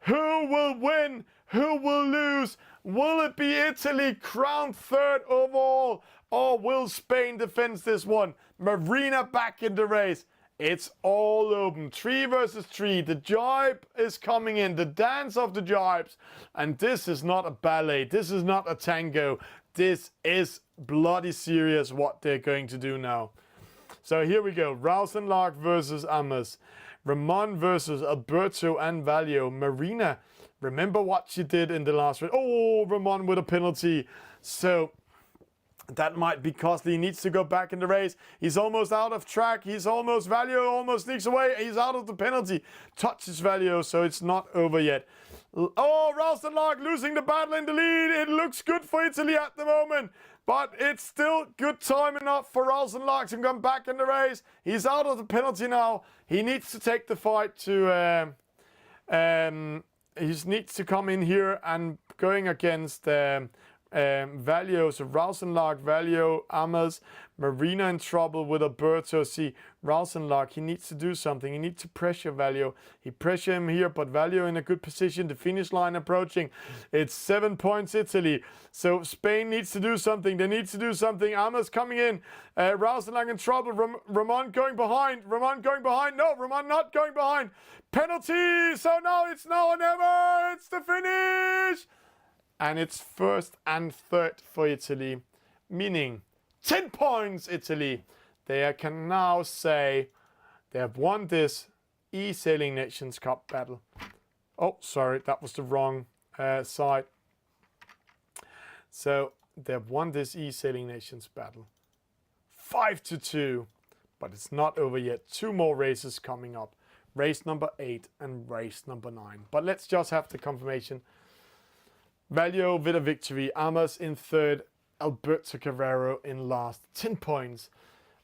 who will win? Who will lose? Will it be Italy crowned 3rd overall, or will Spain defend this one? Marina back in the race. It's all open. 3 versus 3. The jibe is coming in. The dance of the jibes. And this is not a ballet. This is not a tango. This is bloody serious what they're going to do now. So here we go. Rausenlag versus Amas. Ramon versus Alberto and Valio. Marina, remember what she did in the last race. Oh, Ramon with a penalty. So that might be costly. He needs to go back in the race. He's almost out of track. Valio almost sneaks away. He's out of the penalty. Touches Valio, so it's not over yet. Oh, Ralston losing the battle in the lead. It looks good for Italy at the moment, but it's still good time enough for Ralston to come back in the race. He's out of the penalty now. He needs to take the fight to... he needs to come in here and going against Valio. So Ralston, Valio, Amas, Marina in trouble with Alberto. See, Ralston, he needs to do something. He needs to pressure Valio. He pressure him here, but Valio in a good position. The finish line approaching. It's 7 points Italy. So Spain needs to do something. They need to do something. Amas coming in. Ralston in trouble. Ramon going behind. Ramon going behind. No, Ramon not going behind. Penalty. So now it's now or never. It's the finish. And it's first and third for Italy, meaning 10 points Italy. They can now say they have won this eSailing Nations Cup battle. Oh, sorry, that was the wrong side. So they have won this eSailing Nations battle. 5-2, but it's not over yet. 2 more races coming up. Race number 8 and race number 9. But let's just have the confirmation. Valio with a victory, Amas in third, Alberto Carrero in last, 10 points.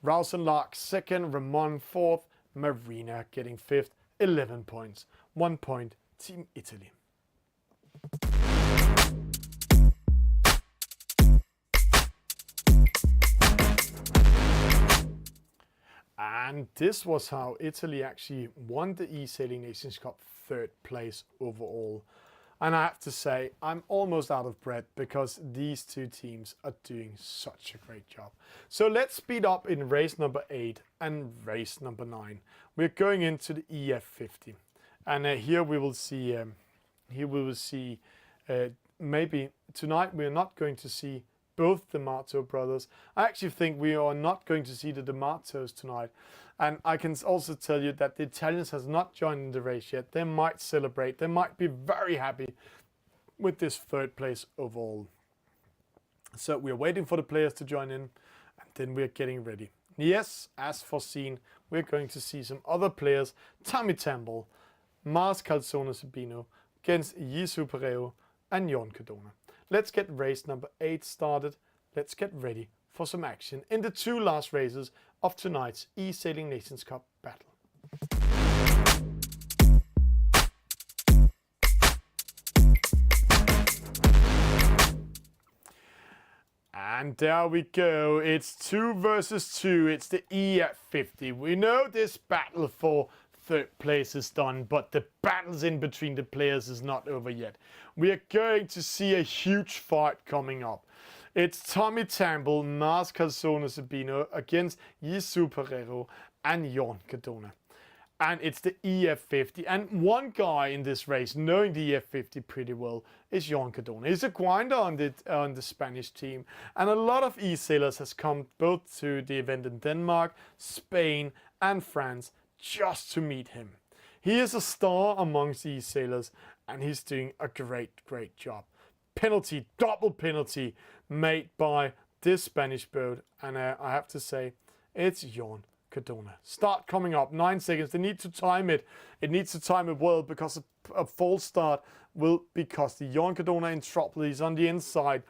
Ralston second, Ramon fourth, Marina getting fifth, 11 points. 1 point, Team Italy. And this was how Italy actually won the eSailing Nations Cup, 3rd place overall. And I have to say, I'm almost out of breath because these 2 teams are doing such a great job. So let's speed up in race number 8 and race number 9. We're going into the EF50, and here we will see. Maybe tonight we're not going to see both the D'Amato brothers. I actually think we are not going to see the D'Amatos tonight. And I can also tell you that the Italians has not joined in the race yet. They might celebrate. They might be very happy with this 3rd place overall. So we're waiting for the players to join in, and then we're getting ready. Yes, as foreseen, we're going to see some other players. Tommy Temple, Mars Calzone Sabino against Yisu Pereo and Jon Cardona. Let's get race number 8 started. Let's get ready for some action in the 2 last races of tonight's eSailing Nations Cup battle. And there we go. It's 2 versus 2. It's the EF50. We know this battle for 3rd place is done, but the battles in between the players is not over yet. We are going to see a huge fight coming up. It's Tommy Temple, Mars Calzone Sabino against Yisu Perero and Jon Cardona. And it's the EF50. And one guy in this race, knowing the EF50 pretty well, is Jon Cardona. He's a grinder on the Spanish team. And a lot of e-sailers has come both to the event in Denmark, Spain and France just to meet him. He is a star amongst these sailors, and he's doing a great job. Penalty, double penalty made by this Spanish boat, and I have to say, it's Jon Cardona. Start coming up, 9 seconds. They need to time it. It needs to time it well, because a false start will be costly. Jon Cardona in trouble. He's on the inside.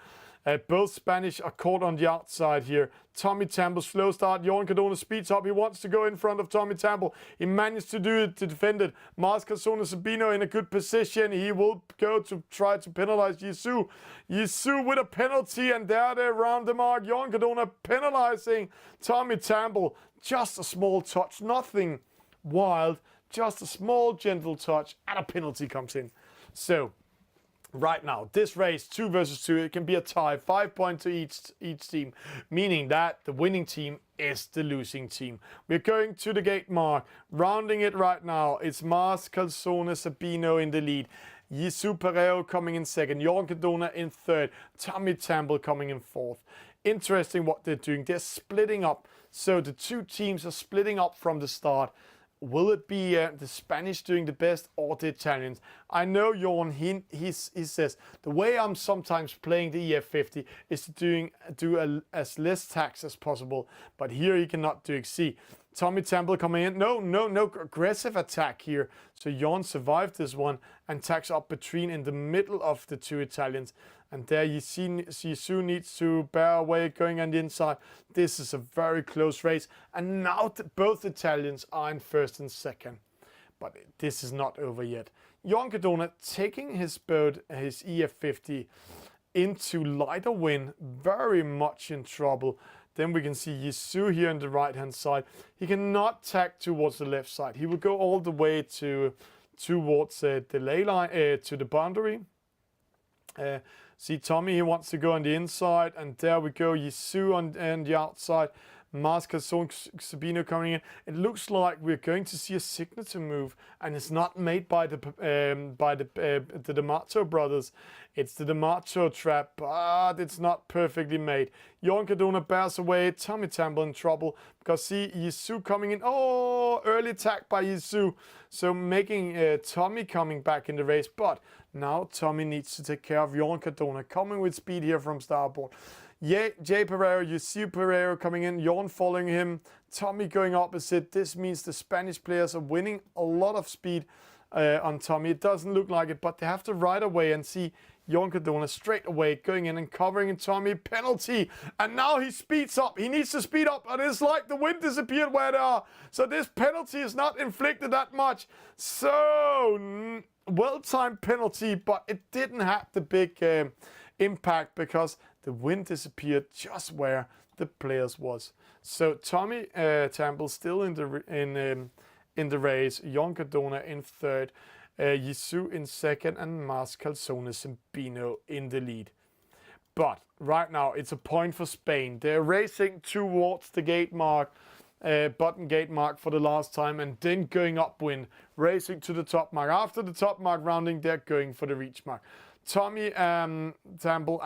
Both Spanish are caught on the outside here. Tommy Temple, slow start. Jon Cardona speeds up. He wants to go in front of Tommy Temple. He managed to do it to defend it. Mars Calzone Sabino in a good position. He will go to try to penalize Yisu. Yisu with a penalty, and there they round the mark. Jon Cardona penalizing Tommy Temple. Just a small touch, nothing wild. Just a small gentle touch, and a penalty comes in. So right now, this race, 2 versus 2, it can be a tie, 5 points to each team, meaning that the winning team is the losing team. We're going to the gate mark, rounding it right now. It's Mars Calzone Sabino in the lead. Yisu Pereo coming in second, Jon Cardona in third, Tommy Temple coming in fourth. Interesting what they're doing. They're splitting up. So the 2 teams are splitting up from the start. Will it be the Spanish doing the best or the Italians? I know Jon, he says, the way I'm sometimes playing the EF50 is to do as less tax as possible, but here he cannot do it. See, Tommy Temple coming in. No aggressive attack here. So Jon survived this one and tacks up between in the middle of the two Italians. And there Yisu needs to bear away going on the inside. This is a very close race. And now both Italians are in first and second. But this is not over yet. Jon Cadorna taking his boat, his EF50, into lighter wind, very much in trouble. Then we can see Yisu here on the right hand side. He cannot tack towards the left side. He will go all the way towards the ley line, to the boundary. See Tommy, he wants to go on the inside, and there we go. Yisu on the outside. Mars Sabino coming in. It looks like we're going to see a signature move, and it's not made by the D'Amato brothers. It's the D'Amato trap, but it's not perfectly made. Jon Cadorna bears away. Tommy Temple in trouble because see Yisu coming in. Oh, early attack by Yisu, so making Tommy coming back in the race. But now Tommy needs to take care of Jon Cadorna coming with speed here from starboard. Jay Pereiro, Yisu Pereiro coming in, Jon following him, Tommy going opposite. This means the Spanish players are winning a lot of speed on Tommy. It doesn't look like it, but they have to ride away and see Jon Cadorna straight away going in and covering Tommy. Penalty, and now he speeds up. He needs to speed up, and it's like the wind disappeared where they are. So this penalty is not inflicted that much. So well-timed penalty, but it didn't have the big impact because the wind disappeared just where the players was. So Tommy Temple still in the race. Jon Cadorna in third. Yisu in second, and Mars Calzone Sabino in the lead. But right now it's a point for Spain. They're racing towards the gate mark, bottom gate mark for the last time, and then going upwind, racing to the top mark. After the top mark rounding, they're going for the reach mark. Tommy Temple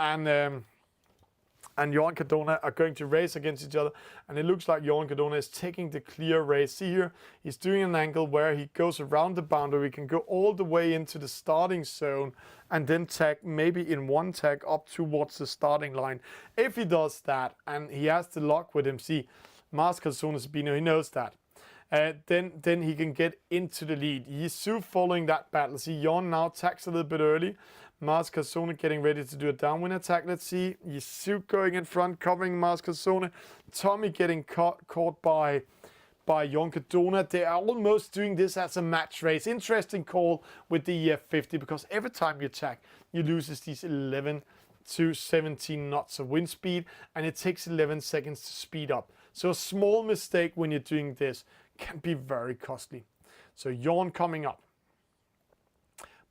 and Jon Cadorna are going to race against each other, and it looks like Jon Cadorna is taking the clear race. See here, he's doing an angle where he goes around the boundary. He can go all the way into the starting zone and then tag maybe in one tag up towards the starting line. If he does that, and he has the lock with him, see, Mars Calzone Sabino, he knows that. Then he can get into the lead. Yisu following that battle. See, Jon now tags a little bit early. Mars Calzone getting ready to do a downwind attack. Let's see. Yisu going in front, covering Mars Calzone. Tommy getting caught by Jon Cadorna. They are almost doing this as a match race. Interesting call with the EF50 because every time you attack, you lose these 11 to 17 knots of wind speed, and it takes 11 seconds to speed up. So a small mistake when you're doing this can be very costly. So Jon coming up.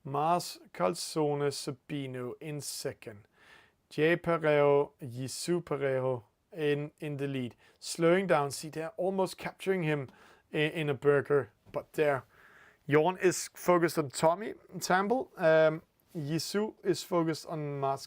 Mars Calzone Sabino in second. Jay Pereiro, Yisu Pereiro in the lead. Slowing down. See, they're almost capturing him in a burger. But there, Jon is focused on Tommy Temple. Yisu is focused on Mars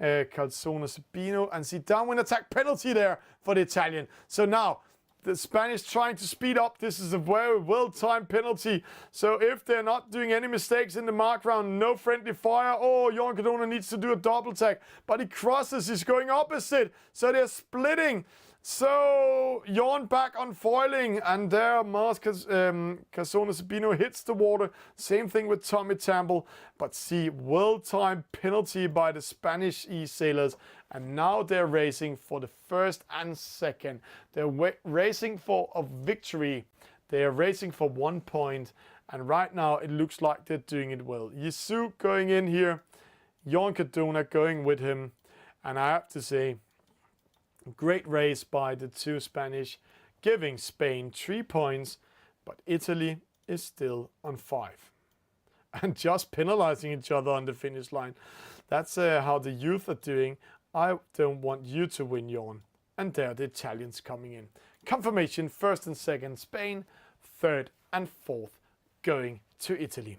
Calzone Sabino. And see, downwind attack penalty there for the Italian. So now, the Spanish trying to speed up. This is a very well-timed penalty. So if they're not doing any mistakes in the mark round, no friendly fire. Oh, Jon Cadorna needs to do a double tag. But he crosses. He's going opposite. So they're splitting. So Jon back on foiling. And there Mars Calzone Sabino hits the water. Same thing with Tommy Temple. But see, well-timed penalty by the Spanish eSailors. And now they're racing for the first and second. They're racing for a victory. They are racing for 1 point. And right now it looks like they're doing it well. Yisu going in here. Jon Cadorna going with him. And I have to say, great race by the two Spanish, giving Spain 3 points. But Italy is still on 5. And just penalizing each other on the finish line. That's how the youth are doing. I don't want you to win, Jon. And there the Italians coming in. Confirmation, first and second Spain, third and fourth going to Italy.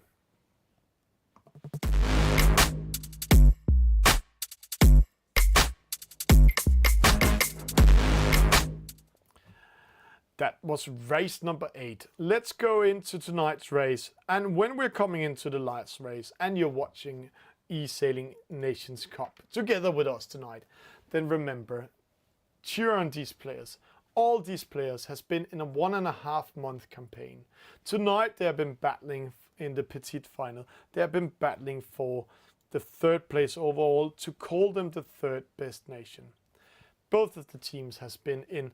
That was race number 8. Let's go into tonight's race. And when we're coming into the last race and you're watching eSailing Nations Cup together with us tonight, then remember, cheer on these players. All these players has been in a 1.5 month campaign. Tonight they have been battling in the Petit final. They have been battling for the 3rd place overall to call them the 3rd best nation. Both of the teams has been in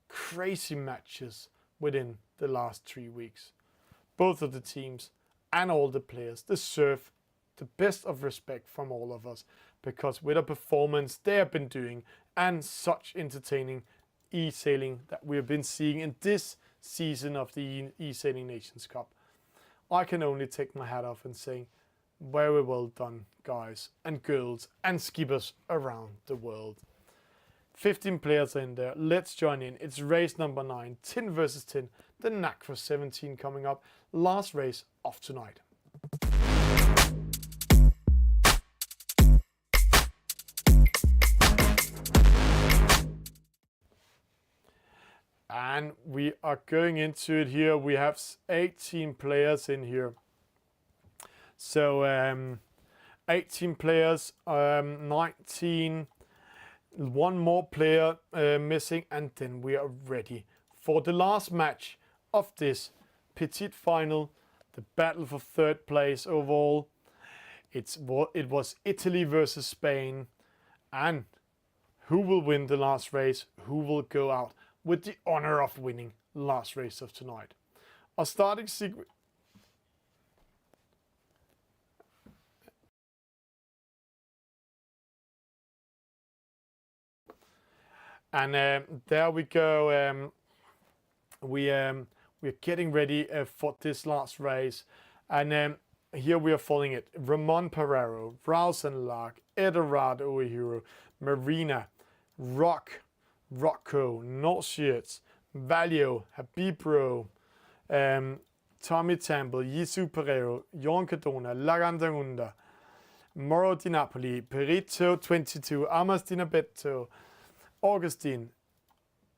crazy matches within the last 3 weeks. Both of the teams and all the players deserve the best of respect from all of us, because with a performance they have been doing and such entertaining eSailing that we have been seeing in this season of the eSailing Nations Cup, I can only take my hat off and say very well done, guys and girls and skippers around the world. 15 players are in there. Let's join in. It's race number 9, 10 versus 10. The knack for 17 coming up. Last race of tonight. And we are going into it here. We have 18 players in here. So 18 players, 19, one more player missing, and then we are ready for the last match of this Petit final, the battle for 3rd place overall. It was Italy versus Spain, and who will win the last race? Who will go out with the honor of winning last race of tonight? Our starting sequence. And there we go. We're getting ready for this last race, and here we are following it. Ramon Pereiro, Rausenlag, Eldorado Hero, Marina, Rocco, Norshirts, Valio, Habibro, Tommy Temple, Yisu Pereiro, Jon Cadona, Lagandagunda, Moro di Napoli, Perito 22, Amas di Nabetto, Augustine,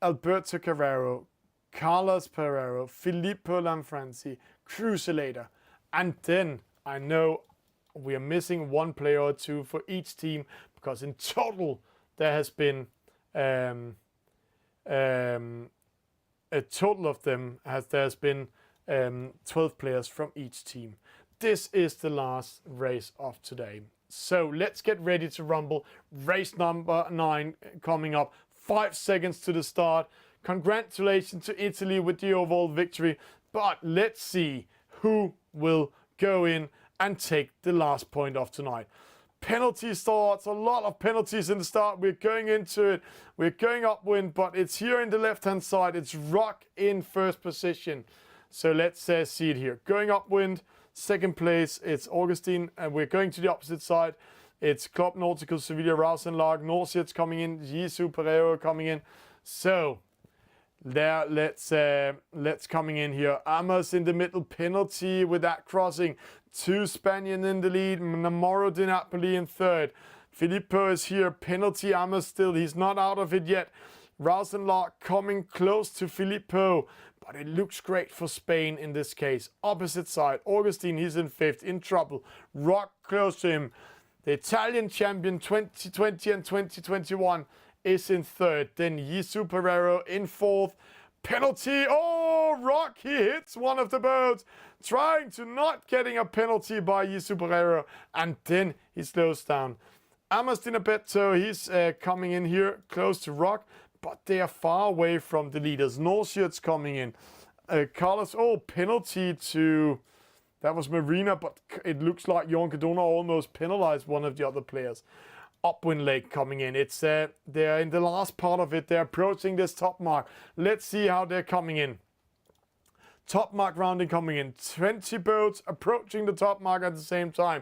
Alberto Carrero, Carlos Pereiro, Filippo Lanfranci, Crucilator. And then I know we are missing one player or two for each team, because in total there has been a total of them there's been 12 players from each team. This is the last race of today. So let's get ready to rumble. Race number 9 coming up. 5 seconds to the start. Congratulations to Italy with the overall victory. But let's see who will go in and take the last point of tonight. Penalty starts. A lot of penalties in the start. We're going into it. We're going upwind, but it's here in the left-hand side. It's Rock in first position. So let's see it here. Going upwind. Second place, it's Augustine, and we're going to the opposite side. It's Club Nautical Sevilla, Rausenlag, Norsitz coming in, Yisu Pereiro coming in. So there, let's coming in here. Amos in the middle, penalty with that crossing. 2 Spaniards in the lead, Moro di Napoli in 3rd. Filippo is here, penalty. Amos still, he's not out of it yet. Rausenlag coming close to Filippo. But it looks great for Spain in this case. Opposite side, Augustine, he's in 5th, in trouble. Rock close to him. The Italian champion 2020 and 2021 is in 3rd. Then Yisu Pereiro in 4th. Penalty. Oh, Rock, he hits one of the boats. Trying to not getting a penalty by Yisu Pereiro. And then he slows down. Amos Di Nabetto, he's coming in here close to Rock. But they are far away from the leaders. Norshirts coming in. Carlos, penalty to... That was Marina, but it looks like Jon Cadona almost penalized one of the other players. Upwind Lake coming in. It's they're in the last part of it. They're approaching this top mark. Let's see how they're coming in. Top mark rounding coming in. 20 boats approaching the top mark at the same time.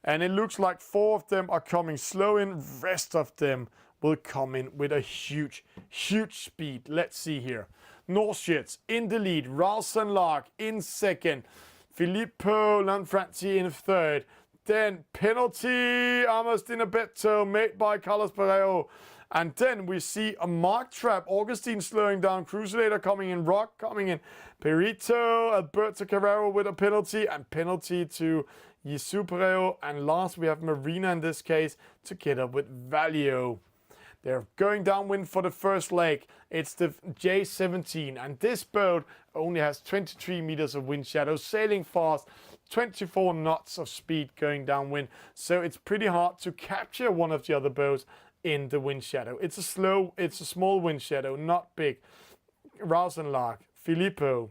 And it looks like 4 of them are coming slow in. Rest of them will come in with a huge speed. Let's see here. Norshirts in the lead. Rausenlag in 2nd. Filippo Lanfranci in 3rd. Then penalty, Amos Di Nabetto, made by Carlos Pereiro. And then we see a mark trap. Augustine slowing down. Crucilator coming in. Rock coming in. Perito, Alberto Carrero with a penalty. And penalty to Yisu Pereiro. And last we have Marina in this case together with Valio. They're going downwind for the first leg. It's the J17, and this boat only has 23 meters of wind shadow, sailing fast, 24 knots of speed going downwind. So it's pretty hard to capture one of the other boats in the wind shadow. It's a small wind shadow, not big. Rausenlag, Filippo,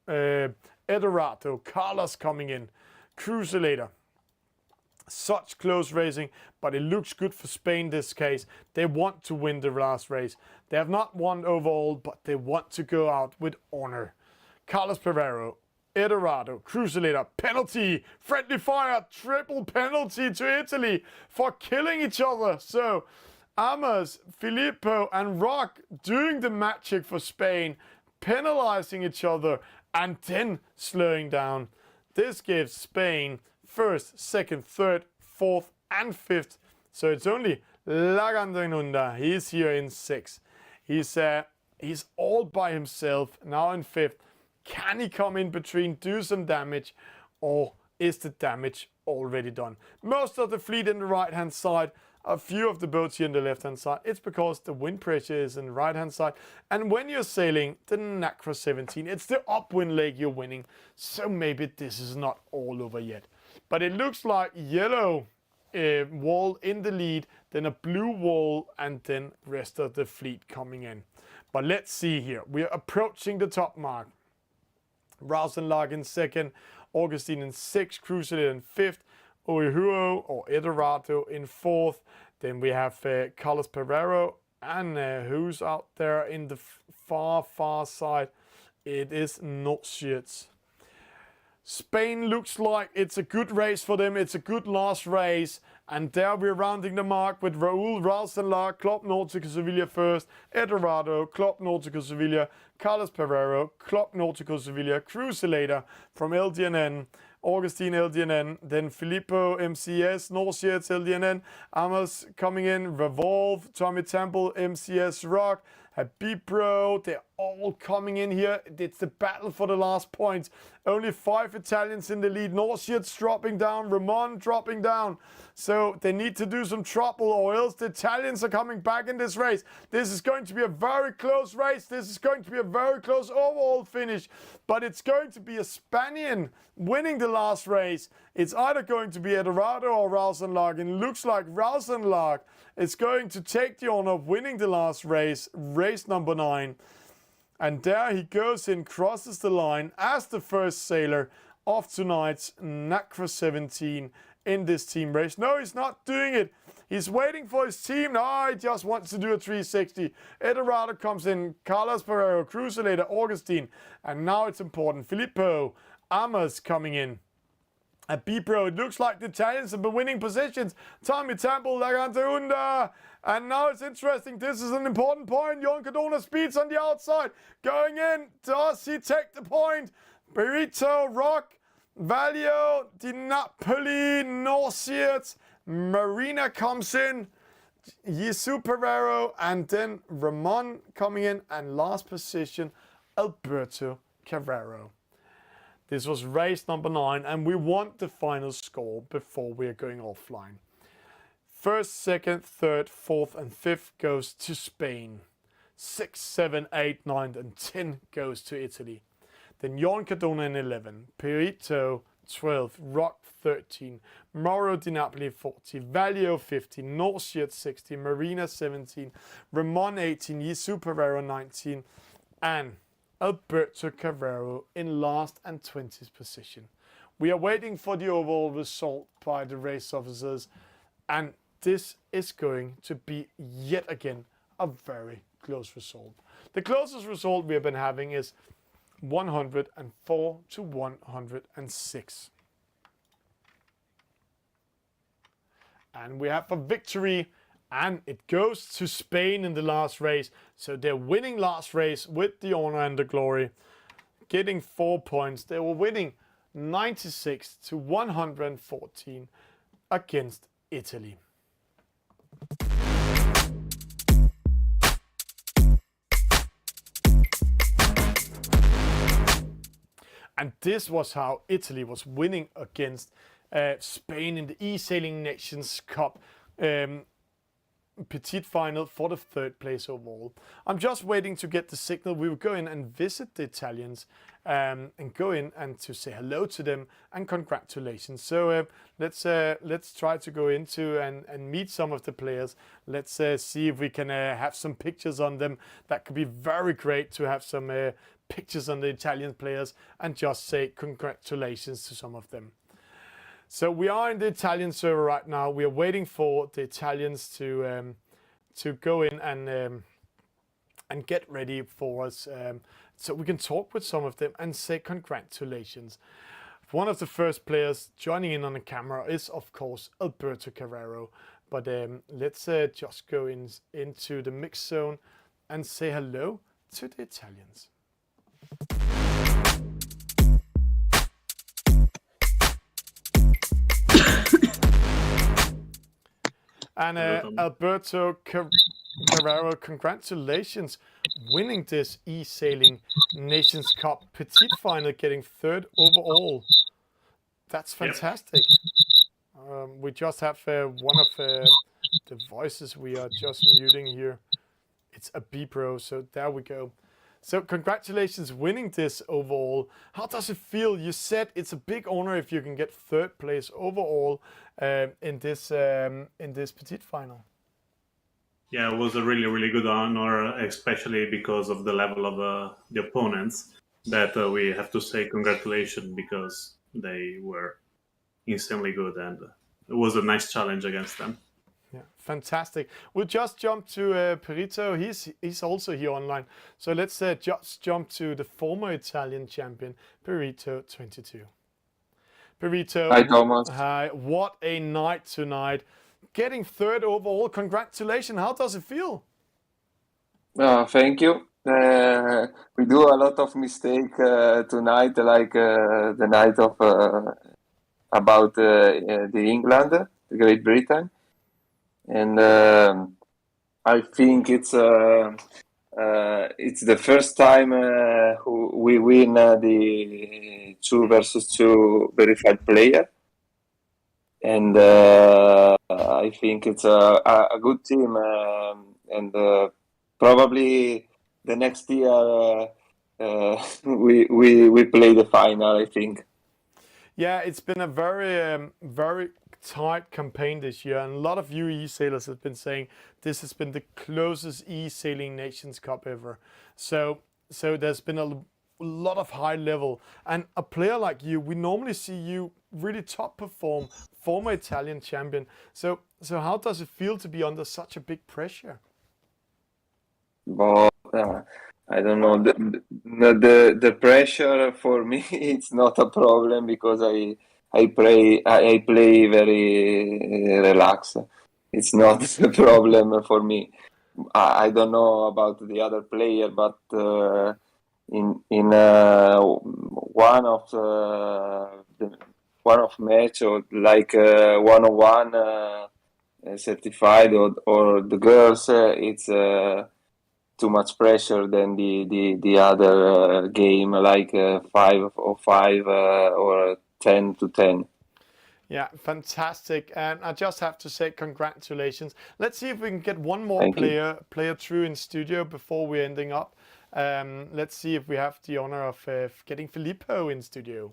Edorato, Carlos coming in, Cruiselator. Such close racing, but it looks good for Spain this case. They want to win the last race. They have not won overall, but they want to go out with honor. Carlos Pereiro, Edorato, Cruiselator, penalty, friendly fire, triple penalty to Italy for killing each other. So Amos, Filippo and Rock doing the magic for Spain, penalizing each other and then slowing down. This gives Spain first, second, third, fourth and fifth. So it's only Lagandanunda. He's here in sixth. He's all by himself now in fifth. Can he come in between, do some damage, or is the damage already done? Most of the fleet in the right hand side, a few of the boats here on the left hand side. It's because the wind pressure is in the right hand side. And when you're sailing the Nacra 17, it's the upwind leg you're winning. So maybe this is not all over yet. But it looks like yellow wall in the lead, then a blue wall, and then rest of the fleet coming in. But let's see here. We are approaching the top mark. Rausenlag in second, Augustine in sixth, Cruiser in fifth, Oihuo or Edorato in fourth. Then we have Carlos Pereiro, and who's out there in the far side? It is Nordsjøts. Spain looks like it's a good race for them. It's a good last race. And there we're rounding the mark with Raúl Rausenlag, Club Nautico Sevilla first, Edorato, Club Nautico Sevilla, Carlos Pereiro, Club Nautico Sevilla, Cruiselator from LDNN, Augustine LDNN, then Filippo MCS, Nordsjøts LDNN, Amos coming in, Revolve, Tommy Temple, MCS Rock, Habibro, they're all coming in here. It's the battle for the last points. Only 5 Italians in the lead. Nordsjøts dropping down, Ramon dropping down. So they need to do some trouble or else the Italians are coming back in this race. This is going to be a very close race. This is going to be a very close overall finish. But it's going to be a Spaniard winning the last race. It's either going to be Edorato or Rausenlag. And it looks like Rausenlag is going to take the honor of winning the last race, race number 9. And there he goes in, crosses the line as the first sailor of tonight's Nacra 17 in this team race. No, he's not doing it. He's waiting for his team. No, he just wants to do a 360. Edorato comes in, Carlos Pereiro, Cruiselator, Augustine. And now it's important. Filippo, Amos coming in. At B-Pro, it looks like the Italians have been winning positions. Tommy Temple, Laganteunda. And now it's interesting. This is an important point. Jon Cardona speeds on the outside. Going in. Does he take the point? Burrito, Rock, Valio, Di Napoli, Nordsjøts. Marina comes in. Jesu Pereiro. And then Ramon coming in. And last position, Alberto Carrero. This was race number 9, and we want the final score before we are going offline. First, second, third, fourth, and fifth goes to Spain. 6, 7, 8, 9, and 10 goes to Italy. Then Jon Cardona in 11, Perito 12, Rock 13, Mauro Di Napoli 40, Valio 15, Nordsjøts 16, Marina 17, Ramon 18, Jesu Pereiro 19, and Alberto Carrero in last and 20th position. We are waiting for the overall result by the race officers, and this is going to be yet again a very close result. The closest result we have been having is 104 to 106. And we have a victory, and it goes to Spain in the last race. So they're winning last race with the honor and the glory, getting 4 points. They were winning 96 to 114 against Italy. And this was how Italy was winning against Spain in the eSailing Nations Cup. Petit final for the 3rd place overall. I'm just waiting to get the signal. We will go in and visit the Italians and go in and to say hello to them and congratulations. So let's try to go into and meet some of the players. Let's see if we can have some pictures on them. That could be very great to have some pictures on the Italian players and just say congratulations to some of them. So we are in the Italian server right now. We are waiting for the Italians to go in and get ready for us, so we can talk with some of them and say congratulations. One of the first players joining in on the camera is, of course, Alberto Carrero. But let's just go into the mix zone and say hello to the Italians. And Alberto Carrero, congratulations, winning this eSailing Nations Cup Petit final, getting 3rd overall. That's fantastic. We just have one of the voices we are just muting here. It's a B-Pro, so there we go. So congratulations winning this overall. How does it feel? You said it's a big honor if you can get 3rd place overall in this Petit final. Yeah, it was a really good honor, especially because of the level of the opponents. That we have to say congratulations, because they were insanely good, and it was a nice challenge against them. Yeah, fantastic. We'll just jump to Petit. He's also here online. So let's just jump to the former Italian champion, Petit 22. Petit. Hi, Thomas. Hi. What a night tonight. Getting 3rd overall. Congratulations. How does it feel? Thank you. We do a lot of mistake tonight, like the night of about the England, the Great Britain. And I think it's the first time we win the 2 versus 2 verified player, and I think it's a good team, and probably the next year we play the final, I think. Yeah, it's been a very tight campaign this year, and a lot of you e-sailors have been saying this has been the closest e-sailing Nations Cup ever. So there's been a lot of high level, and a player like you, we normally see you really top perform, former Italian champion. So how does it feel to be under such a big pressure? But I don't know, the pressure for me it's not a problem, because I play very relaxed. It's not a problem for me. I don't know about the other player, but in one of match, or like 101 certified, or the girls, it's too much pressure than the other game, like 5-5 or 10-10. Yeah, fantastic. And I just have to say congratulations. Let's see if we can get one more player through in studio before we're ending up. Let's see if we have the honor of getting Filippo in studio.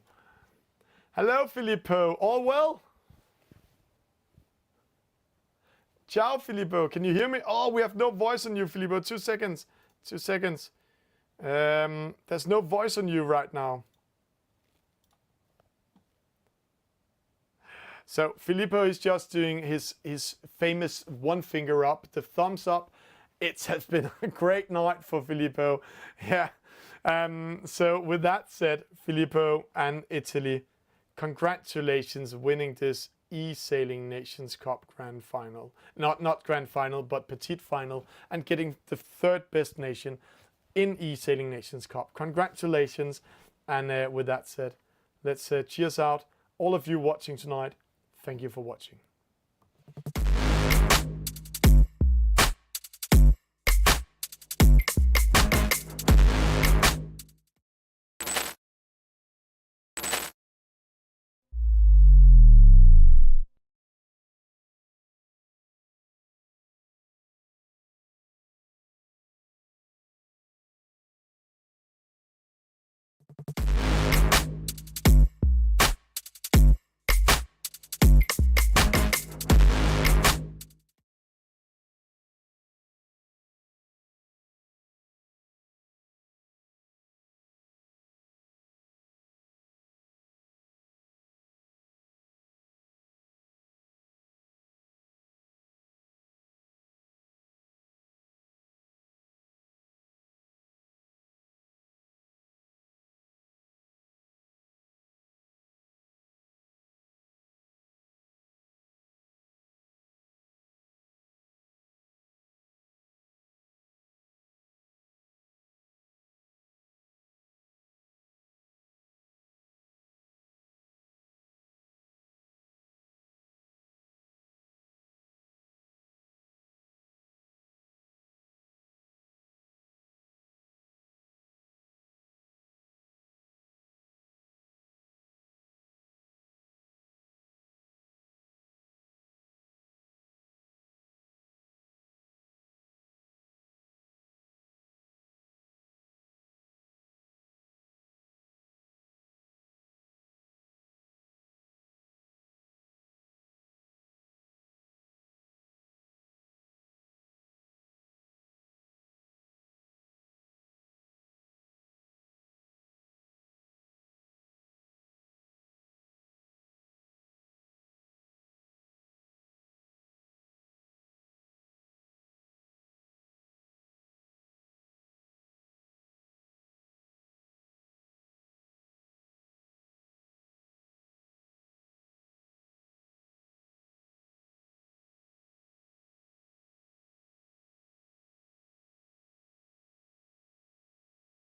Hello, Filippo. All well? Ciao, Filippo. Can you hear me? Oh, we have no voice on you, Filippo. 2 seconds. 2 seconds. There's no voice on you right now. So Filippo is just doing his famous 1 finger up, the thumbs up. It has been a great night for Filippo. Yeah. So with that said, Filippo and Italy, congratulations winning this eSailing Nations Cup Grand Final. Not Grand Final, but Petit Final, and getting the 3rd best nation in eSailing Nations Cup. Congratulations. And with that said, let's cheers out all of you watching tonight. Thank you for watching.